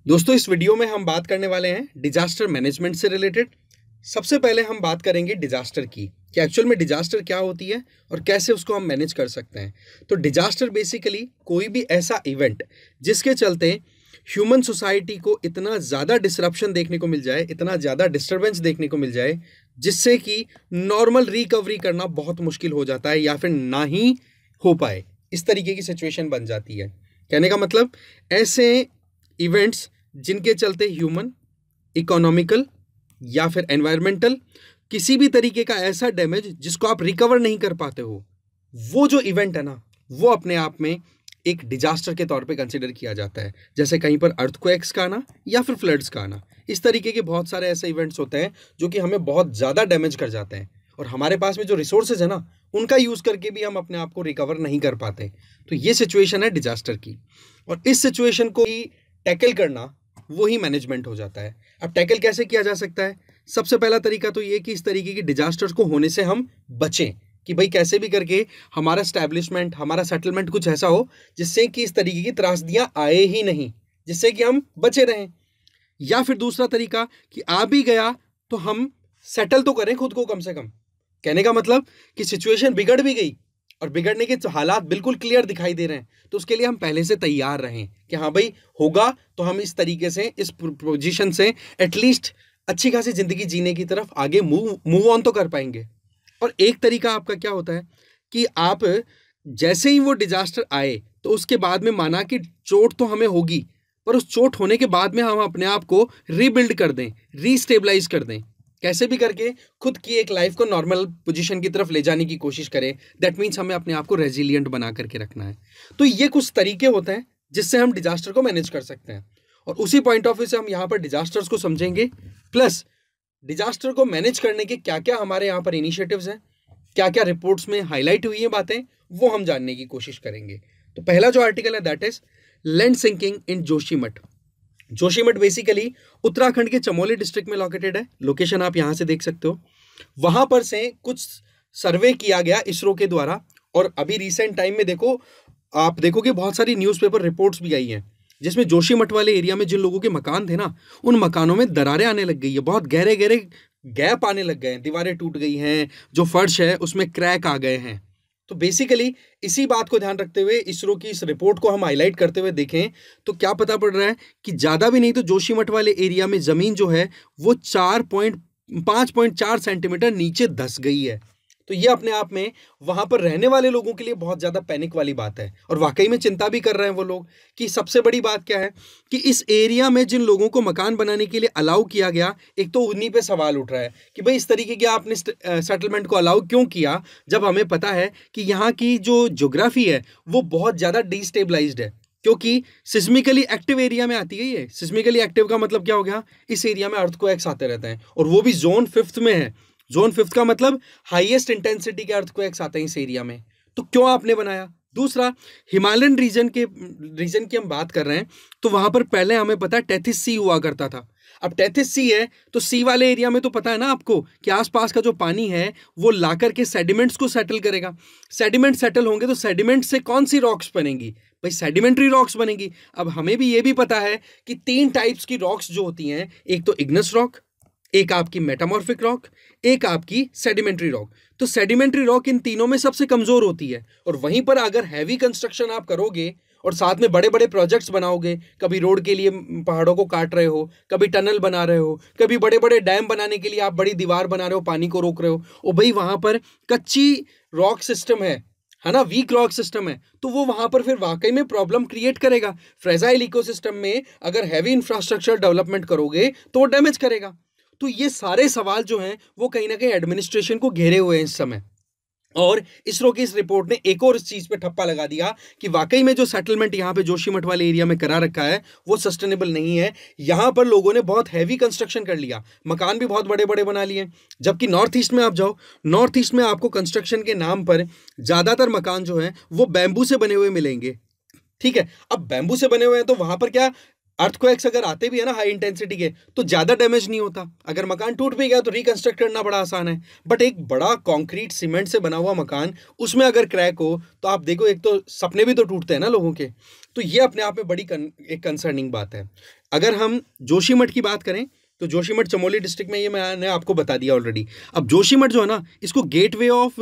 दोस्तों, इस वीडियो में हम बात करने वाले हैं डिजास्टर मैनेजमेंट से रिलेटेड। सबसे पहले हम बात करेंगे डिजास्टर की कि एक्चुअल में डिजास्टर क्या होती है और कैसे उसको हम मैनेज कर सकते हैं। तो डिजास्टर बेसिकली कोई भी ऐसा इवेंट जिसके चलते ह्यूमन सोसाइटी को इतना ज़्यादा डिसरप्शन देखने को मिल जाए, इतना ज़्यादा डिस्टरबेंस देखने को मिल जाए, जिससे कि नॉर्मल रिकवरी करना बहुत मुश्किल हो जाता है या फिर ना ही हो पाए। इस तरीके की सिचुएशन बन जाती है। कहने का मतलब ऐसे इवेंट्स जिनके चलते ह्यूमन, इकोनॉमिकल या फिर एनवायरमेंटल किसी भी तरीके का ऐसा डैमेज जिसको आप रिकवर नहीं कर पाते हो, वो जो इवेंट है ना, वो अपने आप में एक डिजास्टर के तौर पे कंसिडर किया जाता है। जैसे कहीं पर अर्थक्वेक्स का आना या फिर फ्लड्स का आना। इस तरीके के बहुत सारे ऐसे इवेंट्स होते हैं जो कि हमें बहुत ज़्यादा डैमेज कर जाते हैं और हमारे पास में जो रिसोर्सेज है ना, उनका यूज़ करके भी हम अपने आप को रिकवर नहीं कर पाते। तो ये सिचुएशन है डिजास्टर की, और इस सिचुएशन को ही टैकल करना वो ही मैनेजमेंट हो जाता है। अब टैकल कैसे किया जा सकता है? सबसे पहला तरीका तो ये कि इस तरीके की डिजास्टर्स को होने से हम बचें, कि भाई कैसे भी करके हमारा स्टैब्लिशमेंट, हमारा सेटलमेंट कुछ ऐसा हो जिससे कि इस तरीके की त्रासदियां आए ही नहीं, जिससे कि हम बचे रहें। या फिर दूसरा तरीका कि आ भी गया तो हम सेटल तो करें खुद को कम से कम। कहने का मतलब कि सिचुएशन बिगड़ भी गई और बिगड़ने के हालात बिल्कुल क्लियर दिखाई दे रहे हैं, तो उसके लिए हम पहले से तैयार रहें कि हाँ भाई होगा तो हम इस तरीके से, इस पोजीशन से एटलीस्ट अच्छी खासी जिंदगी जीने की तरफ आगे मूव ऑन तो कर पाएंगे। और एक तरीका आपका क्या होता है कि आप जैसे ही वो डिजास्टर आए तो उसके बाद में माना कि चोट तो हमें होगी, पर उस चोट होने के बाद में हम अपने आप को रीबिल्ड कर दें, रीस्टेबलाइज कर दें। कैसे भी करके खुद की एक लाइफ को नॉर्मल पोजीशन की तरफ ले जाने की कोशिश करें। दैट मीन्स हमें अपने आप को रेजिलियंट बना करके रखना है। तो ये कुछ तरीके होते हैं जिससे हम डिजास्टर को मैनेज कर सकते हैं, और उसी पॉइंट ऑफ व्यू से हम यहाँ पर डिजास्टर्स को समझेंगे, प्लस डिजास्टर को मैनेज करने के क्या क्या हमारे यहाँ पर इनिशिएटिव्स हैं, क्या क्या रिपोर्ट्स में हाईलाइट हुई है बातें, वो हम जानने की कोशिश करेंगे। तो पहला जो आर्टिकल है that is land sinking in Joshimath. Joshimath basically Uttarakhand के चमोली डिस्ट्रिक्ट में लोकेटेड है। लोकेशन आप यहां से देख सकते हो। वहां पर से कुछ सर्वे किया गया इसरो के द्वारा, और अभी रिसेंट टाइम में देखो, आप देखोगे बहुत सारी न्यूज़पेपर रिपोर्ट्स भी आई हैं जिसमें जोशीमठ वाले एरिया में जिन लोगों के मकान थे ना, उन मकानों में दरारें आने लग गई है, बहुत गहरे गहरे गैप आने लग गए हैं, दीवारें टूट गई हैं, जो फर्श है उसमें क्रैक आ गए हैं। तो बेसिकली इसी बात को ध्यान रखते हुए इसरो की इस रिपोर्ट को हम हाईलाइट करते हुए देखें तो क्या पता पड़ रहा है कि ज़्यादा भी नहीं तो जोशीमठ वाले एरिया में ज़मीन जो है वो 5.4 सेंटीमीटर नीचे धंस गई है। तो ये अपने आप में वहां पर रहने वाले लोगों के लिए बहुत ज़्यादा पैनिक वाली बात है, और वाकई में चिंता भी कर रहे हैं वो लोग कि सबसे बड़ी बात क्या है कि इस एरिया में जिन लोगों को मकान बनाने के लिए अलाउ किया गया, एक तो उन्हीं पे सवाल उठ रहा है कि भाई इस तरीके के आपने सेटलमेंट को अलाउ क्यों किया, जब हमें पता है कि यहाँ की जो ज्योग्राफी है वो बहुत ज़्यादा डिस्टेबलाइज्ड है, क्योंकि सिस्मिकली एक्टिव एरिया में आती है। ये सिस्मिकली एक्टिव का मतलब क्या हो गया, इस एरिया में अर्थक्वेक्स आते रहते हैं, और वो भी जोन 5 में है। जोन 5 का मतलब हाईएस्ट इंटेंसिटी के अर्थक्वेक्स आते हैं इस एरिया में। तो क्यों आपने बनाया? दूसरा, हिमालयन रीजन की हम बात कर रहे हैं, तो वहां पर पहले हमें पता है टेथिस सी हुआ करता था। अब टेथिस सी है तो सी वाले एरिया में तो पता है ना आपको कि आसपास का जो पानी है वो ला करके सेडिमेंट्स को सेटल करेगा। सेडिमेंट सेटल होंगे तो सेडिमेंट से कौन सी रॉक्स बनेंगी? भाई सेडिमेंट्री रॉक्स बनेंगी। अब हमें भी ये भी पता है कि 3 टाइप्स की रॉक्स जो होती हैं, एक तो इग्नस रॉक, एक आपकी मेटामॉर्फिक रॉक, एक आपकी सेडिमेंट्री रॉक। तो सेडिमेंट्री रॉक इन तीनों में सबसे कमजोर होती है, और वहीं पर अगर हैवी कंस्ट्रक्शन आप करोगे और साथ में बड़े बड़े प्रोजेक्ट्स बनाओगे, कभी रोड के लिए पहाड़ों को काट रहे हो, कभी टनल बना रहे हो, कभी बड़े बड़े डैम बनाने के लिए आप बड़ी दीवार बना रहे हो, पानी को रोक रहे हो, और भाई वहां पर कच्ची रॉक सिस्टम है ना, वीक रॉक सिस्टम है, तो वो वहां पर फिर वाकई में प्रॉब्लम क्रिएट करेगा। फ्रेजाइल इकोसिस्टम में अगर हैवी इंफ्रास्ट्रक्चर डेवलपमेंट करोगे तो वो डैमेज करेगा। तो ये सारे सवाल जो हैं वो कहीं ना कहीं एडमिनिस्ट्रेशन को घेरे हुए हैं इस समय, और इसरो की इस रिपोर्ट ने एक और इस चीज पे ठप्पा लगा दिया कि वाकई में जो सेटलमेंट यहाँ पे जोशीमठ वाले एरिया में करा रखा है वो सस्टेनेबल नहीं है। यहाँ पर लोगों ने बहुत हैवी कंस्ट्रक्शन कर लिया, मकान भी बहुत बड़े बड़े बना लिए, जबकि नॉर्थ ईस्ट में आप जाओ, नॉर्थ ईस्ट में आपको कंस्ट्रक्शन के नाम पर ज्यादातर मकान जो है वो बैम्बू से बने हुए मिलेंगे। ठीक है, अब बैम्बू से बने हुए हैं तो वहां पर क्या अर्थक्वेक्स अगर आते भी है ना हाई इंटेंसिटी के, तो ज्यादा डैमेज नहीं होता। अगर मकान टूट भी गया तो रिकंस्ट्रक्ट करना बड़ा आसान है। बट एक बड़ा कंक्रीट सीमेंट से बना हुआ मकान, उसमें अगर क्रैक हो तो आप देखो, एक तो सपने भी तो टूटते हैं ना लोगों के। तो ये अपने आप में बड़ी एक कंसर्निंग बात है। अगर हम जोशीमठ की बात करें तो जोशीमठ चमोली डिस्ट्रिक्ट में, ये मैंने आपको बता दिया ऑलरेडी। अब जोशीमठ जो है ना, इसको गेटवे ऑफ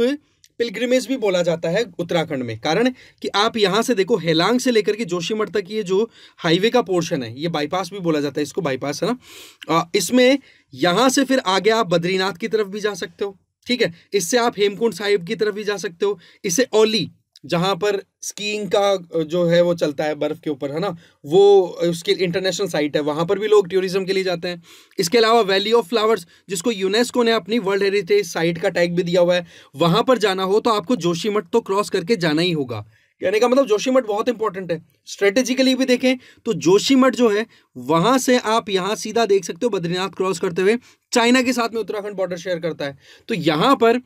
पिलग्रिमेज भी बोला जाता है उत्तराखंड में। कारण कि आप यहाँ से देखो, हेलांग से लेकर के जोशीमठ तक ये जो हाईवे का पोर्शन है, ये बाईपास भी बोला जाता है इसको, बाईपास है ना। इसमें यहाँ से फिर आगे आप बद्रीनाथ की तरफ भी जा सकते हो, ठीक है। इससे आप हेमकुंड साहिब की तरफ भी जा सकते हो। इससे औली, जहाँ पर स्कीइंग का जो है वो चलता है बर्फ के ऊपर, है ना, वो उसके इंटरनेशनल साइट है, वहाँ पर भी लोग टूरिज्म के लिए जाते हैं। इसके अलावा वैली ऑफ फ्लावर्स, जिसको यूनेस्को ने अपनी वर्ल्ड हेरिटेज साइट का टैग भी दिया हुआ है, वहाँ पर जाना हो तो आपको जोशीमठ तो क्रॉस करके जाना ही होगा। कहने का मतलब जोशीमठ बहुत इंपॉर्टेंट है। स्ट्रेटेजिकली भी देखें तो जोशीमठ जो है, वहां से आप यहाँ सीधा देख सकते हो बद्रीनाथ क्रॉस करते हुए चाइना के साथ में उत्तराखंड बॉर्डर शेयर करता है। तो यहाँ पर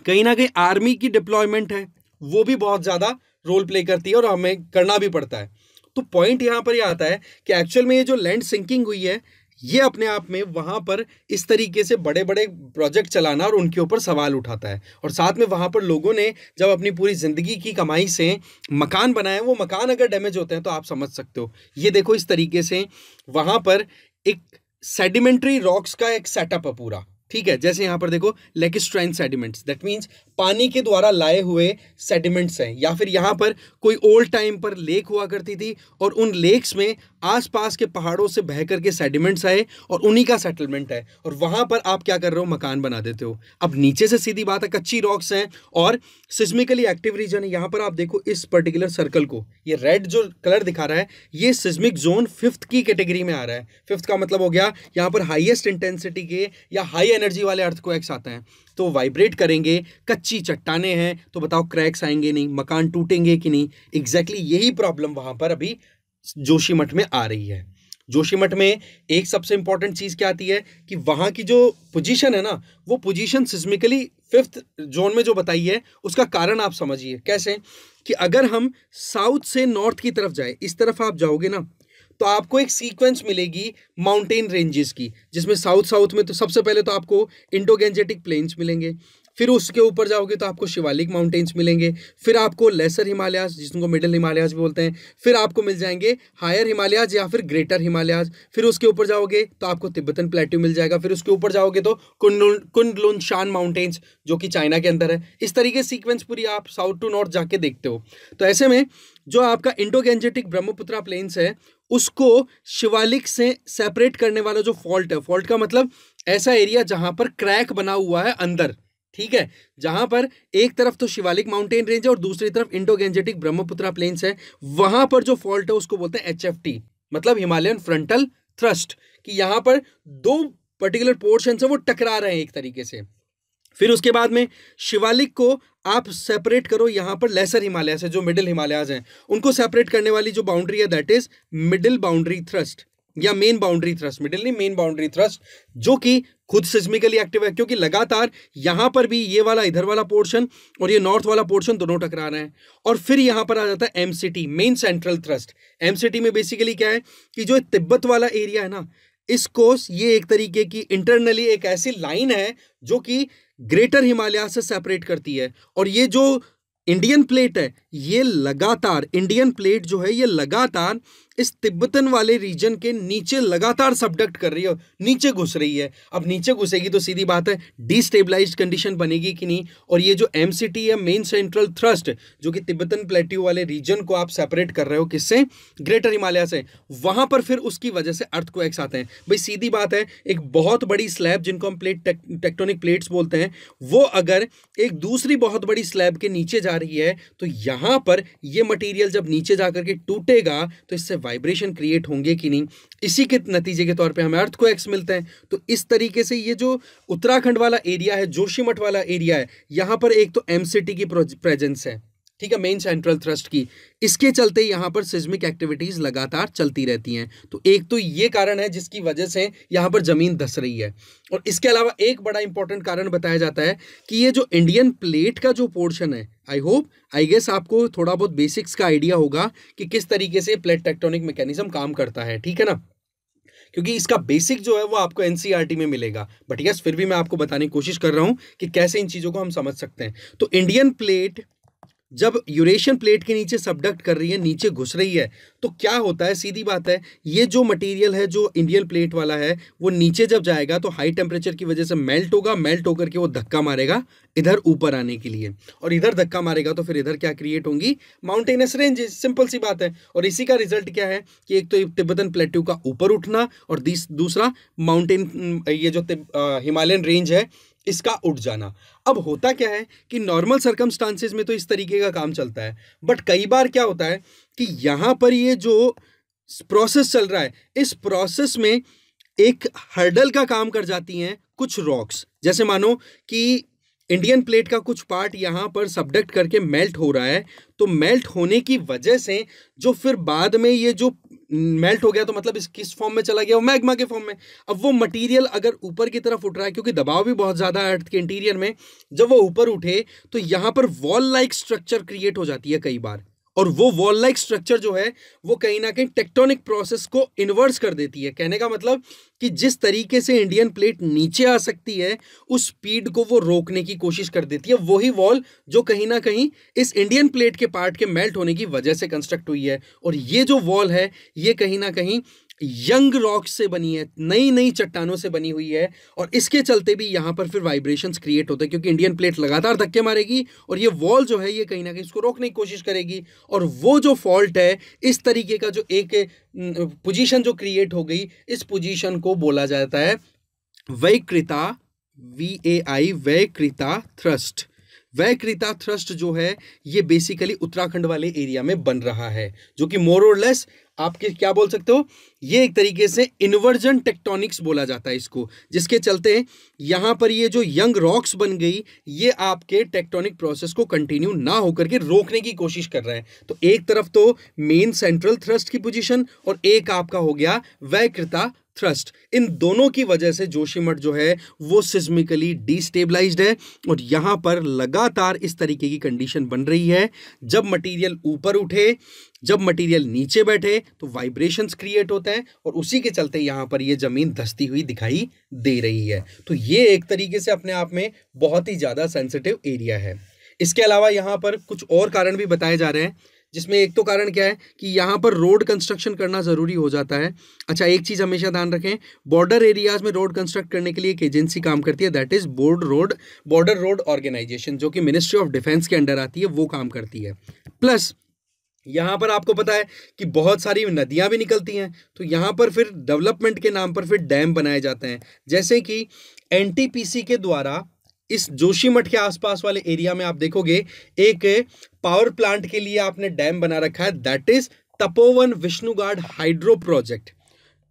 कहीं ना कहीं आर्मी की डिप्लॉयमेंट है, वो भी बहुत ज्यादा रोल प्ले करती है और हमें करना भी पड़ता है। तो पॉइंट यहां पर यह आता है कि एक्चुअल में ये जो लैंड सिंकिंग हुई है, ये अपने आप में वहां पर इस तरीके से बड़े बड़े प्रोजेक्ट चलाना और उनके ऊपर सवाल उठाता है। और साथ में वहां पर लोगों ने जब अपनी पूरी जिंदगी की कमाई से मकान बनाए, वो मकान अगर डैमेज होते हैं तो आप समझ सकते हो। ये देखो इस तरीके से वहां पर एक सेडिमेंट्री रॉक्स का एक सेटअप है पूरा, ठीक है। जैसे यहाँ पर देखो लेकिस्ट्राइन सेडिमेंट्स, दैट मीन्स पानी के द्वारा लाए हुए सेडिमेंट्स हैं। या फिर यहाँ पर कोई ओल्ड टाइम पर लेक हुआ करती थी और उन लेक्स में आसपास के पहाड़ों से बह करके सेडिमेंट्स आए और उन्हीं का सेटलमेंट है। और वहाँ पर आप क्या कर रहे हो, मकान बना देते हो। अब नीचे से सीधी बात है, कच्ची रॉक्स हैं और सिस्मिकली एक्टिव रीजन है। यहाँ पर आप देखो इस पर्टिकुलर सर्कल को, ये रेड जो कलर दिखा रहा है, ये सिस्मिक जोन 5th की कैटेगरी में आ रहा है। 5th का मतलब हो गया यहाँ पर हाईएस्ट इंटेंसिटी के या हाई एनर्जी वाले अर्थक्वेक्स आते हैं। तो वाइब्रेट करेंगे, कच्ची चट्टाने हैं, तो बताओ क्रैक्स आएंगे नहीं, मकान टूटेंगे कि नहीं। एग्जैक्टली यही प्रॉब्लम वहां पर अभी जोशीमठ में आ रही है। जोशीमठ में एक सबसे इंपॉर्टेंट चीज क्या आती है कि वहां की जो पोजीशन है ना, वो पोजीशन सिस्मिकली 5th जोन में जो बताई है, उसका कारण आप समझिए कैसे। कि अगर हम साउथ से नॉर्थ की तरफ जाए, इस तरफ आप जाओगे ना, तो आपको एक सीक्वेंस मिलेगी माउंटेन रेंजेस की, जिसमें साउथ में तो सबसे पहले तो आपको इंडो गैंजेटिक प्लेन्स मिलेंगे। फिर उसके ऊपर जाओगे तो आपको शिवालिक माउंटेन्स मिलेंगे। फिर आपको लेसर हिमालयाज, जिनको मिडिल हिमालयाज भी बोलते हैं। फिर आपको मिल जाएंगे हायर हिमालयाज या फिर ग्रेटर हिमालयाज। फिर उसके ऊपर जाओगे तो आपको तिब्बतन प्लेट्यू मिल जाएगा। फिर उसके ऊपर जाओगे तो कुनलुन माउंटेन्स, जो कि चाइना के अंदर है। इस तरीके सीक्वेंस पूरी आप साउथ टू नॉर्थ जाके देखते हो। तो ऐसे में जो आपका इंडो गैंजेटिक ब्रह्मपुत्रा प्लेन्स है, उसको शिवालिक से सेपरेट करने वाला जो फॉल्ट है, फॉल्ट का मतलब ऐसा एरिया जहां पर क्रैक बना हुआ है अंदर, ठीक है, जहां पर एक तरफ तो शिवालिक माउंटेन रेंज है और दूसरी तरफ इंडो गैंजेटिक ब्रह्मपुत्रा प्लेन्स है, वहां पर जो फॉल्ट है उसको बोलते हैं HFT, मतलब हिमालयन फ्रंटल थ्रस्ट। कि यहां पर दो पर्टिकुलर पोर्शन है वो टकरा रहे हैं एक तरीके से। फिर उसके बाद में शिवालिक को आप सेपरेट करो यहां पर लेसर हिमालय से, जो मिडिल हिमालयाज हैं, उनको सेपरेट करने वाली जो बाउंड्री है, that is middle boundary thrust या मेन बाउंड्री थ्रस्ट, मिडिल नहीं मेन बाउंड्री थ्रस्ट, जो कि खुद सिस्मिकली एक्टिव है, क्योंकि लगातार यहां पर भी ये वाला इधर वाला पोर्शन और ये नॉर्थ वाला पोर्शन दोनों टकरा रहे हैं। और फिर यहां पर आ जाता है MCT, main central thrust. MCT में बेसिकली क्या है कि जो तिब्बत वाला एरिया है ना, इसको ये एक तरीके की इंटरनली एक ऐसी लाइन है जो कि ग्रेटर हिमालय से सेपरेट करती है। और ये जो इंडियन प्लेट है, ये लगातार, इंडियन प्लेट जो है ये लगातार इस तिब्बतन वाले रीजन के नीचे लगातार सबडक्ट कर रही है, नीचे घुस रही है। अब नीचे घुसेगी तो सीधी बात है डिस्टेबलाइज्ड कंडीशन बनेगी कि नहीं। और ये जो MCT है, मेन सेंट्रल थ्रस्ट, जो कि तिब्बतन प्लेट्यू वाले रीजन को आप सेपरेट कर रहे हो किससे, ग्रेटर हिमालय से, वहां पर फिर उसकी वजह से अर्थक्वेक्स आते हैं। भाई सीधी बात है, एक बहुत बड़ी स्लैब जिनको हम प्लेट टेक्टोनिक प्लेट्स बोलते हैं, वो अगर एक दूसरी बहुत बड़ी स्लैब के नीचे जा रही है, तो यहां पर ये मटेरियल जब नीचे जाकर के टूटेगा तो इससे वाइब्रेशन क्रिएट होंगे कि नहीं। इसी के नतीजे के तौर पे हमें अर्थक्वेक्स मिलते हैं। तो इस तरीके से ये जो उत्तराखंड वाला एरिया है, जोशीमठ वाला एरिया है, यहां पर एक तो MCT की प्रेजेंस है, ठीक है, मेन सेंट्रल थ्रस्ट की। इसके चलते यहाँ पर सिस्मिक एक्टिविटीज लगातार चलती रहती हैं। तो एक तो ये कारण है जिसकी वजह से यहाँ पर जमीन धंस रही है। और इसके अलावा एक बड़ा इंपॉर्टेंट कारण बताया जाता है कि ये जो इंडियन प्लेट का जो पोर्शन है, आई गेस आपको थोड़ा बहुत बेसिक्स का आइडिया होगा कि किस तरीके से प्लेट टेक्टोनिक मैकेनिज्म काम करता है, ठीक है ना, क्योंकि इसका बेसिक जो है वो आपको एनसीईआरटी में मिलेगा। बट यस, फिर भी मैं आपको बताने की कोशिश कर रहा हूं कि कैसे इन चीजों को हम समझ सकते हैं। तो इंडियन प्लेट जब यूरेशियन प्लेट के नीचे सबडक्ट कर रही है, नीचे घुस रही है, तो क्या होता है, सीधी बात है, ये जो मटेरियल है जो इंडियन प्लेट वाला है वो नीचे जब जाएगा तो हाई टेम्परेचर की वजह से मेल्ट होगा, मेल्ट होकर के वो धक्का मारेगा इधर ऊपर आने के लिए, और इधर धक्का मारेगा तो फिर इधर क्या क्रिएट होंगी, माउंटेनस रेंजेस। सिंपल सी बात है। और इसी का रिजल्ट क्या है कि एक तो तिब्बतन प्लेट्यू का ऊपर उठना और दूसरा माउंटेन, ये जो हिमालयन रेंज है इसका उठ जाना। अब होता क्या है कि नॉर्मल सर्कमस्टांसेस में तो इस तरीके का काम चलता है, बट कई बार क्या होता है कि यहां पर ये जो प्रोसेस चल रहा है, इस प्रोसेस में एक हर्डल का काम कर जाती हैं कुछ रॉक्स। जैसे मानो कि इंडियन प्लेट का कुछ पार्ट यहां पर सबडक्ट करके मेल्ट हो रहा है, तो मेल्ट होने की वजह से जो फिर बाद में ये जो मेल्ट हो गया, तो मतलब इस किस फॉर्म में चला गया, वो मैग्मा के फॉर्म में। अब वो मटेरियल अगर ऊपर की तरफ उठ रहा है, क्योंकि दबाव भी बहुत ज्यादा है अर्थ के इंटीरियर में, जब वो ऊपर उठे तो यहां पर वॉल लाइक स्ट्रक्चर क्रिएट हो जाती है कई बार। और वो वॉल लाइक स्ट्रक्चर जो है वो कहीं ना कहीं टेक्टोनिक प्रोसेस को इन्वर्स कर देती है। कहने का मतलब कि जिस तरीके से इंडियन प्लेट नीचे आ सकती है, उस स्पीड को वो रोकने की कोशिश कर देती है। वही वॉल जो कहीं ना कहीं इस इंडियन प्लेट के पार्ट के मेल्ट होने की वजह से कंस्ट्रक्ट हुई है। और ये जो वॉल है ये कहीं ना कहीं यंग रॉक से बनी है, नई नई चट्टानों से बनी हुई है, और इसके चलते भी यहां पर फिर वाइब्रेशंस क्रिएट होते हैं, क्योंकि इंडियन प्लेट लगातार धक्के मारेगी और ये वॉल जो है ये कहीं ना कहीं इसको रोकने की कोशिश करेगी। और वो जो फॉल्ट है, इस तरीके का जो एक पोजीशन जो क्रिएट हो गई, इस पोजीशन को बोला जाता है वैकृता, VAI, वैकृता थ्रस्ट। वैकृता थ्रस्ट जो है ये बेसिकली उत्तराखंड वाले एरिया में बन रहा है, जो कि मोर और लेस आपके क्या बोल सकते हो, ये एक तरीके से इन्वर्जन टेक्टोनिक्स बोला जाता है इसको, जिसके चलते यहां पर ये जो यंग रॉक्स बन गई, ये आपके टेक्टोनिक प्रोसेस को कंटिन्यू ना होकर के रोकने की कोशिश कर रहे हैं। तो एक तरफ तो मेन सेंट्रल थ्रस्ट की पोजीशन और एक आपका हो गया वैकृता थ्रस्ट। इन दोनों की वजह से जोशीमठ जो है वो सिस्मिकली डिस्टेबलाइज्ड है, और यहां पर लगातार इस तरीके की कंडीशन बन रही है। जब मटेरियल ऊपर उठे, जब मटेरियल नीचे बैठे तो वाइब्रेशंस क्रिएट होते हैं, और उसी के चलते यहां पर ये जमीन धंसती हुई दिखाई दे रही है। तो ये एक तरीके से अपने आप में बहुत ही ज्यादा सेंसिटिव एरिया है। इसके अलावा यहां पर कुछ और कारण भी बताए जा रहे हैं, जिसमें एक तो कारण क्या है कि यहाँ पर रोड कंस्ट्रक्शन करना ज़रूरी हो जाता है। अच्छा, एक चीज़ हमेशा ध्यान रखें, बॉर्डर एरियाज में रोड कंस्ट्रक्ट करने के लिए एक एजेंसी काम करती है, that is border road organisation, जो कि मिनिस्ट्री ऑफ डिफेंस के अंडर आती है, वो काम करती है। प्लस यहाँ पर आपको पता है कि बहुत सारी नदियाँ भी निकलती हैं, तो यहाँ पर फिर डेवलपमेंट के नाम पर फिर डैम बनाए जाते हैं। जैसे कि NTPC के द्वारा इस जोशीमठ के आसपास वाले एरिया में आप देखोगे एक पावर प्लांट के लिए आपने डैम बना रखा है, that is Tapovan Vishnugad hydro project.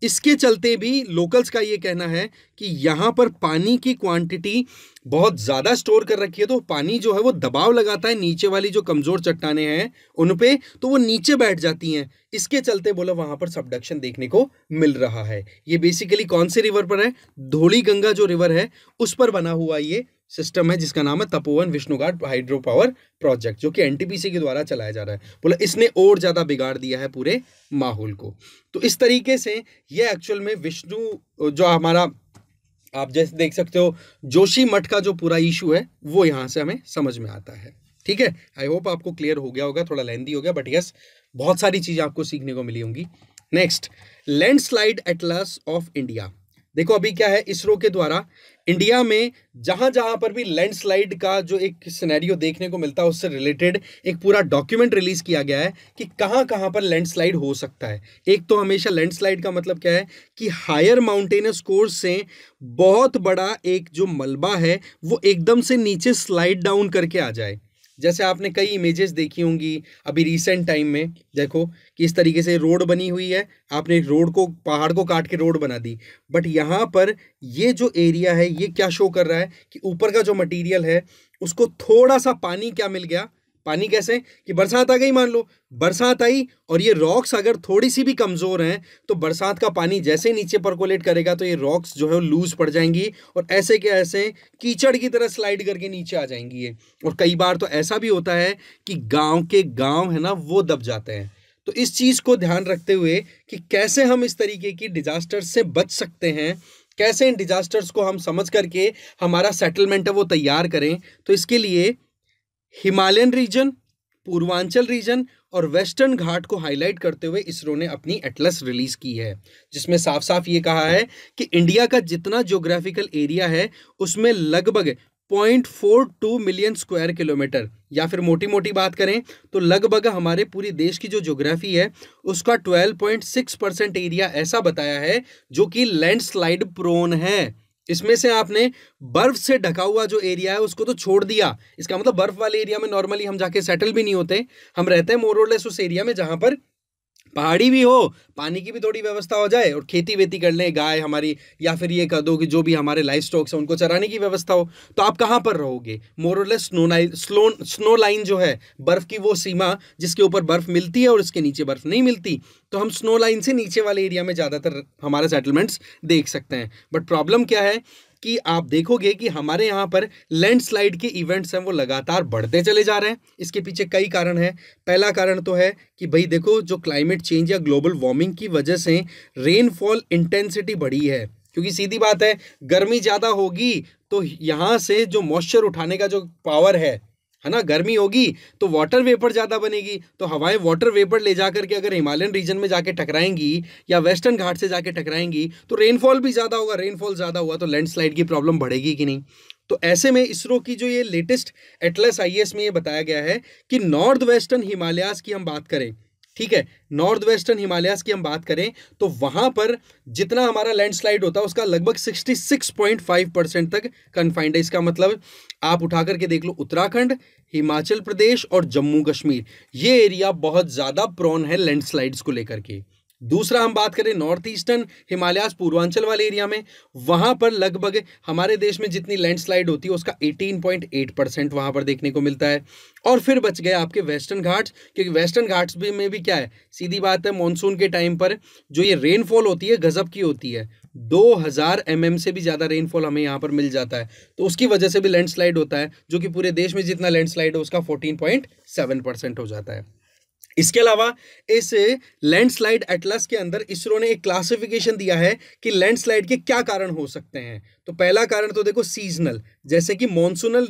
इसके चलते भी लोकल्स का ये कहना है कि यहाँ पर पानी की क्वांटिटी बहुत ज़्यादा स्टोर कर रखी है, तो पानी जो है वो दबाव लगाता है नीचे वाली जो कमज़ोर चट्टानें हैं उन पे, तो वो नीचे बैठ जाती हैं। इसके चलते बोला वहाँ पर सबडक्शन देखने को मिल रहा है। ये बेसिकली कौन से रिवर पर है, धौली गंगा जो रिवर है उस पर बना हुआ ये सिस्टम है, जिसका नाम है Tapovan Vishnugad hydro power project, जो कि NTPC के द्वारा चलाया जा रहा है। बोला इसने और ज़्यादा बिगाड़ दिया है पूरे माहौल को। तो इस तरीके से ये एक्चुअल में विष्णु जो हमारा, आप जैसे देख सकते हो, जोशीमठ का जो पूरा इशू है वो यहाँ से हमें समझ में आता है। ठीक है, आई होप आपको क्लियर हो गया होगा, थोड़ा लेंदी हो गया बट यस बहुत सारी चीज़ें आपको सीखने को मिली होंगी। Next, landslide Atlas of India. देखो अभी क्या है, इसरो के द्वारा इंडिया में जहां जहां पर भी लैंडस्लाइड का जो एक सिनेरियो देखने को मिलता है उससे रिलेटेड एक पूरा डॉक्यूमेंट रिलीज किया गया है कि कहां कहां पर लैंडस्लाइड हो सकता है। एक तो हमेशा लैंडस्लाइड का मतलब क्या है कि हायर माउंटेनस कोर्स से बहुत बड़ा एक जो मलबा है वो एकदम से नीचे स्लाइड डाउन करके आ जाए। जैसे आपने कई इमेजेस देखी होंगी अभी रिसेंट टाइम में, देखो कि इस तरीके से रोड बनी हुई है, आपने रोड को, पहाड़ को काट के रोड बना दी, बट यहाँ पर ये जो एरिया है ये क्या शो कर रहा है कि ऊपर का जो मटेरियल है उसको थोड़ा सा पानी क्या मिल गया, पानी कैसे कि बरसात आ गई, मान लो बरसात आई और ये रॉक्स अगर थोड़ी सी भी कमज़ोर हैं तो बरसात का पानी जैसे नीचे परकोलेट करेगा तो ये रॉक्स जो है वो लूज पड़ जाएंगी और ऐसे के ऐसे कीचड़ की तरह स्लाइड करके नीचे आ जाएंगी ये। और कई बार तो ऐसा भी होता है कि गांव के गांव है ना वो दब जाते हैं। तो इस चीज़ को ध्यान रखते हुए कि कैसे हम इस तरीके की डिजास्टर से बच सकते हैं, कैसे इन डिजास्टर्स को हम समझ करके हमारा सेटलमेंट है वो तैयार करें, तो इसके लिए हिमालयन रीजन, पूर्वांचल रीजन और वेस्टर्न घाट को हाईलाइट करते हुए इसरो ने अपनी एटलस रिलीज की है, जिसमें साफ साफ ये कहा है कि इंडिया का जितना ज्योग्राफिकल एरिया है उसमें लगभग 0.42 मिलियन स्क्वायर किलोमीटर, या फिर मोटी मोटी बात करें तो लगभग हमारे पूरे देश की जो ज्योग्राफी है उसका 12.6% एरिया ऐसा बताया है जो कि लैंडस्लाइड प्रोन है। इसमें से आपने बर्फ से ढका हुआ जो एरिया है उसको तो छोड़ दिया। इसका मतलब बर्फ वाले एरिया में नॉर्मली हम जाके सेटल भी नहीं होते, हम रहते हैं मोर और लेस उस एरिया में जहां पर पहाड़ी भी हो, पानी की भी थोड़ी व्यवस्था हो जाए और खेती वेती कर लें, गाय हमारी, या फिर ये कह दो कि जो भी हमारे लाइफ स्टॉक्स हैं उनको चराने की व्यवस्था हो। तो आप कहाँ पर रहोगे? मोर और लेस स्नो लाइन जो है, बर्फ की वो सीमा जिसके ऊपर बर्फ मिलती है और इसके नीचे बर्फ नहीं मिलती, तो हम स्नो लाइन से नीचे वाले एरिया में ज़्यादातर हमारे सेटलमेंट्स देख सकते हैं। बट प्रॉब्लम क्या है कि आप देखोगे कि हमारे यहाँ पर लैंडस्लाइड के इवेंट्स हैं वो लगातार बढ़ते चले जा रहे हैं। इसके पीछे कई कारण हैं। पहला कारण तो है कि भाई देखो, जो क्लाइमेट चेंज या ग्लोबल वार्मिंग की वजह से रेनफॉल इंटेंसिटी बढ़ी है, क्योंकि सीधी बात है गर्मी ज़्यादा होगी तो यहाँ से जो मॉइस्चर उठाने का जो पावर है ना, गर्मी होगी तो वाटर वेपर ज़्यादा बनेगी, तो हवाएं वाटर वेपर ले जाकर के अगर हिमालयन रीजन में जाके टकराएंगी या वेस्टर्न घाट से जाके टकराएंगी तो रेनफॉल भी ज़्यादा होगा। रेनफॉल ज़्यादा हुआ तो लैंडस्लाइड की प्रॉब्लम बढ़ेगी कि नहीं। तो ऐसे में इसरो की जो ये लेटेस्ट एटलस आईएस में ये बताया गया है कि नॉर्थ वेस्टर्न हिमालयाज की हम बात करें, ठीक है, नॉर्थ वेस्टर्न हिमालयाज की हम बात करें तो वहां पर जितना हमारा लैंडस्लाइड होता है उसका लगभग 66.5% तक कन्फाइंड है। इसका मतलब आप उठा करके देख लो, उत्तराखंड, हिमाचल प्रदेश और जम्मू कश्मीर, ये एरिया बहुत ज़्यादा प्रोन है लैंडस्लाइड्स को लेकर के। दूसरा हम बात करें नॉर्थ ईस्टर्न हिमालयाज, पूर्वांचल वाले एरिया में, वहाँ पर लगभग हमारे देश में जितनी लैंडस्लाइड होती है उसका 18.8% वहाँ पर देखने को मिलता है। और फिर बच गए आपके वेस्टर्न घाट्स, क्योंकि वेस्टर्न घाट्स में भी क्या है, सीधी बात है, मॉनसून के टाइम पर जो ये रेनफॉल होती है गजब की होती है, 2000 mm से भी ज़्यादा रेनफॉल हमें यहाँ पर मिल जाता है, तो उसकी वजह से भी लैंडस्लाइड होता है, जो कि पूरे देश में जितना लैंडस्लाइड है उसका 14.7% हो जाता है। इसके अलावा इस लैंडस्लाइड एटलस के अंदर इसरो ने एक क्लासिफिकेशन दिया है कि लैंडस्लाइड के क्या कारण हो सकते हैं। तो पहला कारण तो देखो सीजनल, जैसे कि मॉनसूनल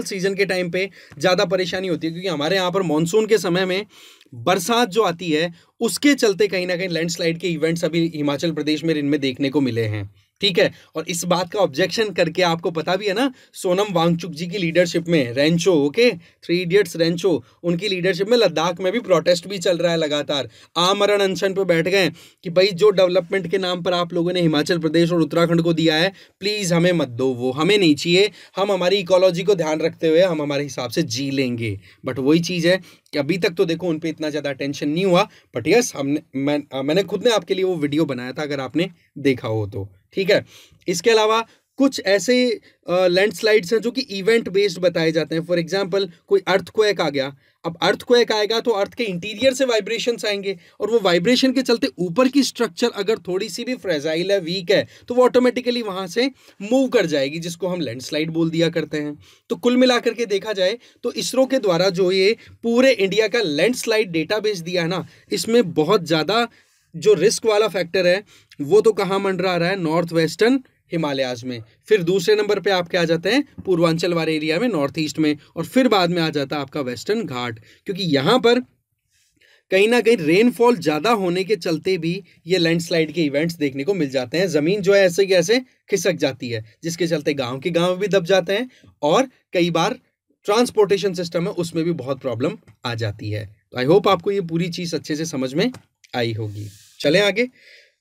सीजन के टाइम पे ज़्यादा परेशानी होती है, क्योंकि हमारे यहाँ पर मॉनसून के समय में बरसात जो आती है उसके चलते कहीं ना कहीं लैंडस्लाइड के इवेंट्स अभी हिमाचल प्रदेश में इनमें देखने को मिले हैं, ठीक है। और इस बात का ऑब्जेक्शन करके आपको पता भी है ना, सोनम वांगचुक जी की लीडरशिप में रेंचो, ओके, 3 इडियट्स रेंचो, उनकी लीडरशिप में लद्दाख में भी प्रोटेस्ट भी चल रहा है लगातार, आमरण अनशन पे बैठ गए कि भाई जो डेवलपमेंट के नाम पर आप लोगों ने हिमाचल प्रदेश और उत्तराखंड को दिया है प्लीज़ हमें मत दो, वो हमें नहीं चाहिए, हम हमारी इकोलॉजी को ध्यान रखते हुए हम हमारे हिसाब से जी लेंगे। बट वही चीज़ है कि अभी तक तो देखो उन पर इतना ज़्यादा अटेंशन नहीं हुआ, बट यस मैंने खुद ने आपके लिए वो वीडियो बनाया था अगर आपने देखा हो तो, ठीक है। इसके अलावा कुछ ऐसे लैंडस्लाइड्स हैं जो कि इवेंट बेस्ड बताए जाते हैं। फॉर एग्जांपल कोई अर्थक्वेक आ गया, अब अर्थक्वेक आएगा तो अर्थ के इंटीरियर से वाइब्रेशंस आएंगे और वो वाइब्रेशन के चलते ऊपर की स्ट्रक्चर अगर थोड़ी सी भी फ्रेजाइल है, वीक है, तो वो ऑटोमेटिकली वहां से मूव कर जाएगी, जिसको हम लैंडस्लाइड बोल दिया करते हैं। तो कुल मिलाकर के देखा जाए तो इसरो के द्वारा जो ये पूरे इंडिया का लैंडस्लाइड डेटाबेस दिया है ना, इसमें बहुत ज़्यादा जो रिस्क वाला फैक्टर है वो तो कहाँ मंडरा रहा है, नॉर्थ वेस्टर्न हिमालयाज में, फिर दूसरे नंबर पे आपके आ जाते हैं पूर्वांचल वाले एरिया में, नॉर्थ ईस्ट में, और फिर बाद में आ जाता है आपका वेस्टर्न घाट, क्योंकि यहाँ पर कहीं ना कहीं रेनफॉल ज़्यादा होने के चलते भी ये लैंडस्लाइड के इवेंट्स देखने को मिल जाते हैं। ज़मीन जो है ऐसे की ऐसे खिसक जाती है, जिसके चलते गाँव के गाँव भी दब जाते हैं और कई बार ट्रांसपोर्टेशन सिस्टम है उसमें भी बहुत प्रॉब्लम आ जाती है। तो आई होप आपको ये पूरी चीज़ अच्छे से समझ में आई होगी। चलें आगे,